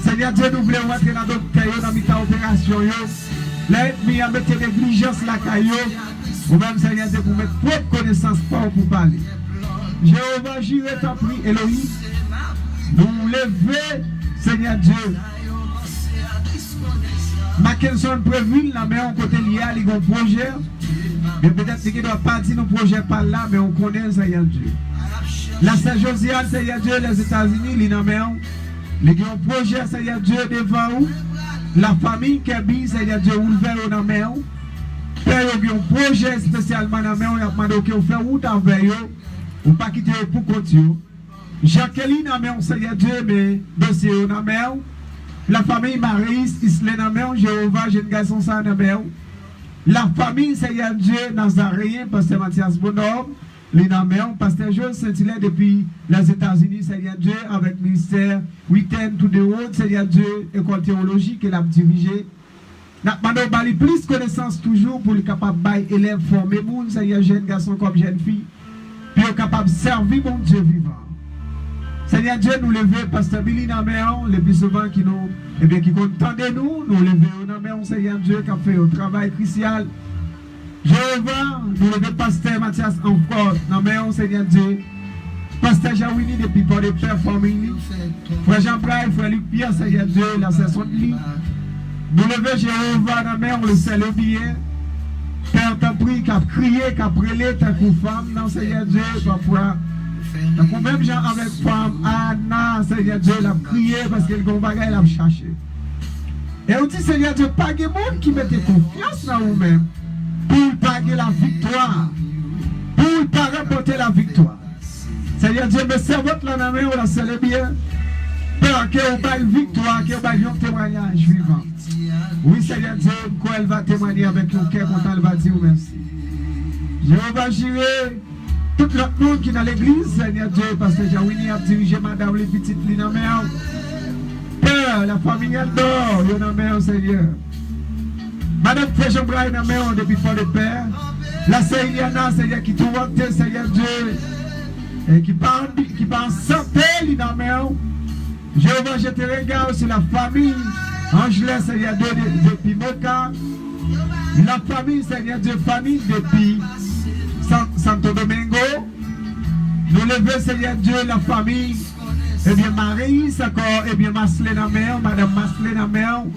Seigneur Dieu, nous voulons rentrer dans le docteur, dans notre opération. L'ennemi a mis négligence la caillou. Vous-même, Seigneur Dieu, pour mettre propre connaissance pour parler. Jéhovah, j'irai t'en prie, Elohim. Nous lever, Seigneur Dieu. Mackenson prévu, la mais on côté lié à un projet. Mais peut-être qu'il ne doit pas dire nos projets par là, mais on connaît, Seigneur Dieu. La Saint-Josiane, Seigneur Dieu, les États-Unis, les Naméons, les projets, Seigneur Dieu, devant vous. La famille Kebi, Seigneur Dieu, ouvert au Naméons. Père, il y a un projet spécialement dans Naméons, il y a demandé que vous faites route avec eux, ou pas quitter pour continuer. Jacqueline, Naméons, Seigneur Dieu, mais dossier au Naméons. La famille Maris, Islé Naméons, Jéhovah, jeune garçon, ça Naméons. La famille, Seigneur Dieu, Nazaréen, Pasteur Mathias Bonhomme, les Naméons, Pasteur Joël Saint-Hilaire depuis les États-Unis, Seigneur Dieu, avec le ministère Witten to the World, Seigneur Dieu, école théologique qu'il a dirigé. Nous avons plus de connaissances toujours pour les capables d'élèves former, Seigneur, jeunes garçons comme jeunes filles, puis capable de servir mon Dieu vivant. Seigneur Dieu, nous levons Pasteur Billy Naméon, les plus souvent qui nous, eh bien, qui content de nous, nous levons Naméon, Seigneur Dieu, qui a fait un travail crucial. Jéhovah, nous levons Pasteur Mathias encore, Naméon, Seigneur Dieu. Pasteur Jawini, depuis pour les pères familles. Frère Jean-Braille, Frère Luc Pierre, Seigneur Dieu, la session de lit. Nous levons Jéhovah, Naméon, le seul bien. Père, t'as pris, qui a crié, qui a prélé, t'as coup femme, non, Seigneur Dieu, parfois. Donc, même gens avec femme, Anna, Seigneur Dieu, l'a prié parce que le combat, il a cherché. Et on dit, Seigneur Dieu, pas de monde qui mette confiance dans vous-même pour paguer la victoire, pour pas remporter la victoire. Seigneur Dieu, mais c'est votre la main, on la scelle bien, pour que vous ayez une victoire, que vous ayez un témoignage vivant. Oui, Seigneur Dieu, quand elle va témoigner avec le cœur, quand elle va dire merci. Jéhovah, j'irai. Tout l'autre monde qui est dans l'église, Seigneur Dieu, Pasteur Jean-Winnie a dirigé madame les petites lignes dans mer. Père, la famille adore, il y a dans mer, Seigneur. Madame Féjean-Braille dans mer depuis fort de Père. La sœur Iliana, Seigneur, qui tout vote, Seigneur Dieu, et qui parle en santé, dans mer. Jéhovah, je te regarde sur la famille. Angela, Seigneur Dieu, depuis Moka. La famille, Seigneur Dieu, famille depuis Santo Domingo. Nous levons, Seigneur Dieu, la famille. Eh bien, Marie, encore, eh bien, Marcelin Amel, Madame Marcelin Amel,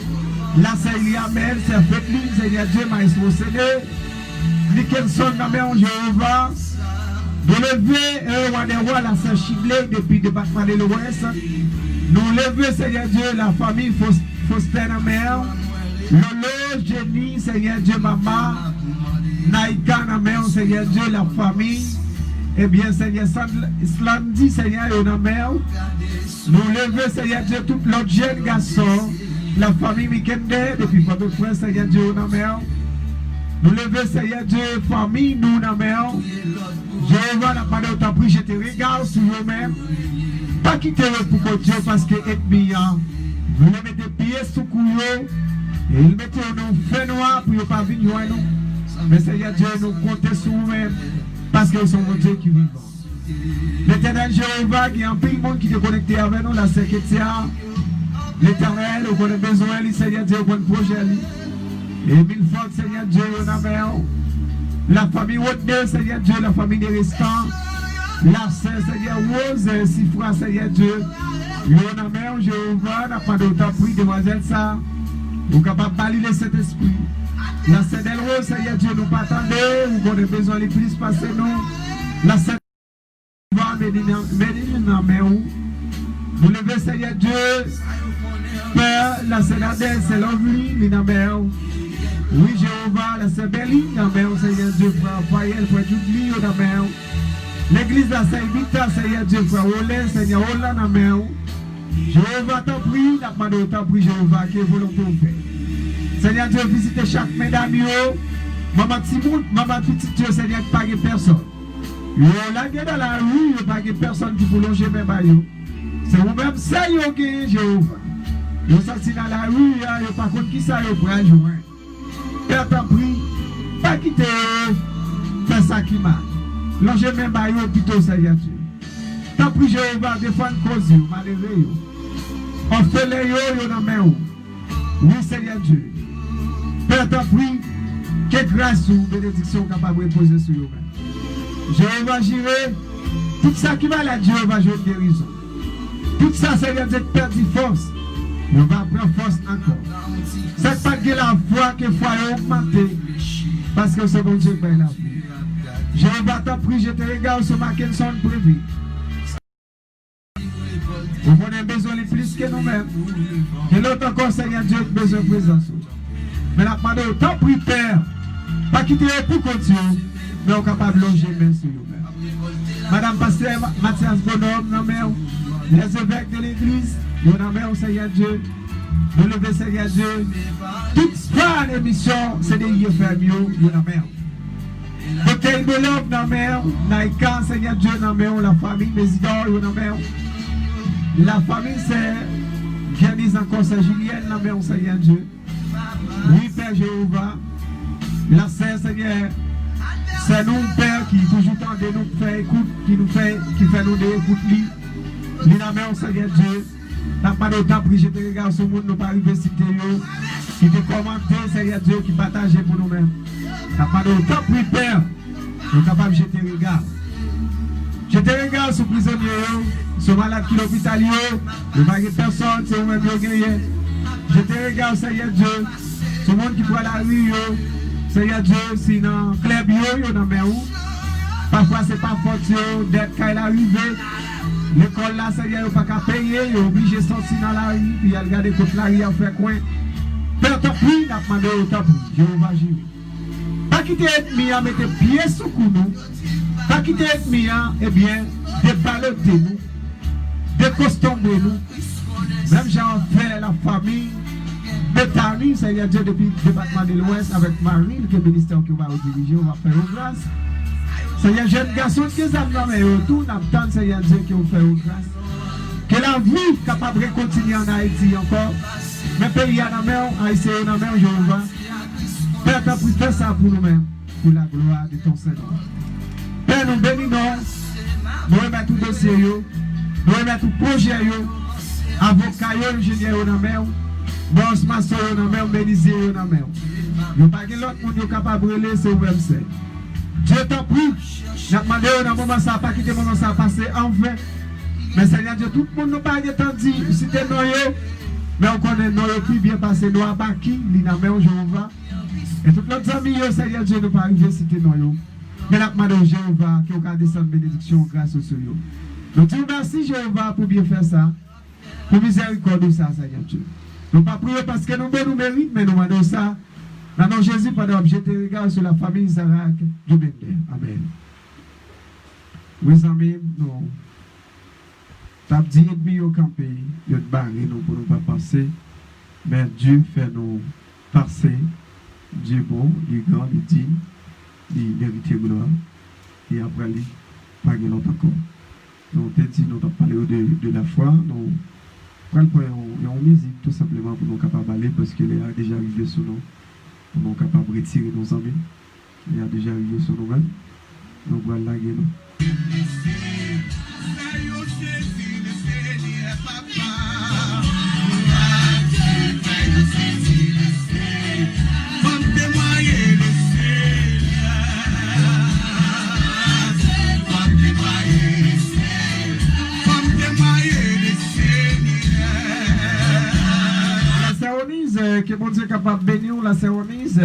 la Seigneur Amel, c'est Fétline, Seigneur Dieu, Maestro Séné, Nickelson Amel, Jéhovah. Nous levons, la Sœur Chiblé, depuis le département de l'Ouest. Nous levons, Seigneur Dieu, la famille Faustin Amel, Lolo, Jenny, Seigneur Dieu, Maman, Naïkan Amel, Seigneur Dieu, la famille. Eh bien, Seigneur, Slandi, Seigneur, Amel. Nous levons, Seigneur Dieu, tout l'autre jeune garçon, la famille Mikende, depuis votre frère, Seigneur Dieu, Amel. Nous levons, Seigneur Dieu, famille, nous, Amel. Jéhovah, la parole de ta prière, je te regarde sur vous-même. Pas quitter pour Dieu parce que ennemi, vous le mettez pieds sous couillot et il mettez au nom fait noir pour ne pas venir nous. Mais Seigneur Dieu, nous comptons sur vous-même parce que nous sommes Dieu qui vit. L'éternel Jéhovah, qui a un peu de monde qui est connecté avec nous, la secrétaire. L'éternel, vous connaissez besoin, le Seigneur Dieu, vous connaissez projet. Et mille fois, Seigneur Dieu, on a la famille Wotner, Seigneur Dieu, la famille des restants. La sœur, Seigneur Rose, Sifra, Seigneur Dieu. On a mère, Jéhovah, n'a pas d'autre prix, demoiselle ça. Vous êtes capable de balayer cet esprit. La sœur Del Rose, Seigneur Dieu, nous pas attendre. Vous avez besoin de plus passer nous. La sœur vous levez, Seigneur Dieu. Père, la sœur Nadèle, c'est l'envie, l'inamère. Oui, Jéhovah, la sœur Béline, l'inamère, Seigneur Dieu, frère Fayel, frère Joubli, l'inamère. L'église de la Saint-Vita, Seigneur Dieu, frère Olin, Seigneur Olin, l'inamère. Jéhovah, t'en prie, n'a pas de t'en prie, Jéhovah, qui est volonté au fait. Seigneur Dieu, visitez chaque mesdames, maman Timoun, maman petite Dieu, Seigneur, pas de personne. Yo, la guerre dans la rue, il n'y a pas de personne qui peut loger même à yo. C'est vous-même, ça yo qui est Jéhovah. Yo sorti dans la rue, yo pas contre qui ça yo pour joindre. Père, t'en prie, pas quitter, faire ça qui m'a. Loger même à yo plutôt, Seigneur Dieu. T'en prie, Jéhovah, défendre cause yo, malheureux yo. On fait les yo dans main. Oui, Seigneur Dieu. Père, t'en prie, que grâce ou bénédiction capable de reposer sur vous. Jéhovah, j'irai. Tout ça qui va là, Jéhovah, je guérison. Tout ça, Seigneur Dieu, perdre force. On va prendre force encore. C'est pas que la foi que foi est augmentée. Parce que c'est bon Dieu qui est la vie. Jéhovah, t'en prie, je te regarde sur ma question prévue. Vous avez besoin de plus que nous-mêmes. Et l'autre encore, Seigneur Dieu, a besoin de présence. Mais la demande, t'en prie, Père, pas quitter pour continuer, mais on est capable de loger même sur nous-mêmes. Madame Pasteur Mathias Bonhomme, les évêques de l'église, nous avons Seigneur Dieu, nous levons Seigneur Dieu. Toute fois l'émission, c'est des IFM, nous avons. Bouteille de l'homme, nous avons. Naïka, Seigneur Dieu, nous avons. La famille Mésidor, nous avons. La famille, c'est Janice encore, c'est Julienne, nous avons Seigneur Dieu. Oui, Père Jéhovah. La sœur, Seigneur, c'est nous, Père, qui toujours tente de nous faire écoute, qui fait nous des écoutes. L'inamère, Seigneur Dieu, n'a pas de temps pour jeter regard sur le monde, nous pas arriver à citer, qui te commenter, Seigneur Dieu, qui partage pour nous-mêmes. N'a pas de temps pour Père, nous sommes capables de jeter regard. Jeter regard sur les prisonniers, sur les malades qui sont l'hôpital, ne pas de personne, c'est vous-même qui avez gagné. Jeter regard, Seigneur Dieu, sur le monde qui prend la rue, Seigneur Dieu, si dans le club, il y a parfois, ce n'est pas faute d'être quand il arrive. L'école là, Seigneur, il n'y a pas qu'à payer, il est obligé de sortir dans la rue, puis il a regardé contre la rue, il a fait coin. Père, t'en prie, il a demandé au temps pour Jéhovah Jireh. Pas quitter l'ennemi à mettre pied sous nous, pas quitter l'ennemi à, eh bien, débaloter nous, décostomber nous. Même j'ai fait la famille, Bethany, Seigneur Dieu, depuis le département de l'Ouest, avec Marie, le ministère qui va diriger, on va faire une grâce. Seigneur, jeune garçon qui est amené tout, n'attend Seigneur Dieu qui vous fait une grâce. Que la vie capable de continuer en Haïti encore. Mais pays à la mer, Haïti à la mer, Jéhovah. Père, tu as pris fait ça pour nous-mêmes, pour la gloire de ton Seigneur. Père, nous bénissons. Nous remettons tout dossier, nous remettons tout projet, avocat, ingénieur dans la mer, boss maçon dans la mer, menuisier dans la mer. Nous n'avons pas l'autre monde capable de relayer, c'est vous-même. Dieu t'en prie, nous demandons dans le moment ça, pas quitter le moment ça passer en vain. Mais Seigneur Dieu, tout le monde n'a pas entendu, c'était nous, mais on connaît nous plus bien passé, nous avons bâti, nous Jéhovah. Et toutes nos amis, Seigneur Dieu, nous pas arriver, c'était nous. Mais nous demandons Jéhovah qui a descendu bénédiction grâce au Seigneur. Nous disons merci Jéhovah pour bien faire ça, pour miséricorde de ça, Seigneur Dieu. Nous ne pas prier parce que nous méritons, mais nous demandons ça. Dans nom Jésus, pendant que jeter regard sur la famille Isaac, Dieu bénisse. Amen. Oui, amis, nous. T'as dit ennemi au campé, il y a barré nous pour nous pas passer. Mais Dieu fait nous passer. Dieu bon, il est grand, il dit, il mérite gloire. Et après, il pas de l'autre encore. Nous t'ai dit, nous t'avons parlé de la foi. Nous prenons une musique tout simplement pour nous capables d'aller parce qu'il est déjà arrivé sur nous. Pour nous capables de retirer nos amis. Il a déjà arrivé sur nous-mêmes. Nous allons la gueule. Que mon Dieu est capable de bénir la séronise.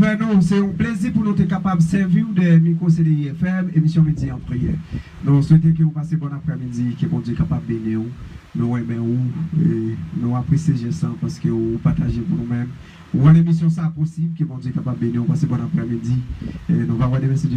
Avec nous, c'est un plaisir pour nous être capables de servir de micro CDI FM, émission Midi en prière. Nous souhaitons que vous passez bon après-midi, que bon Dieu est capable de bénir nous aimons et nous apprécions ça parce que vous partagez pour nous-mêmes. Ou une émission ça possible, que bon Dieu est capable de bénir, passez bon après-midi et nous allons voir des messages.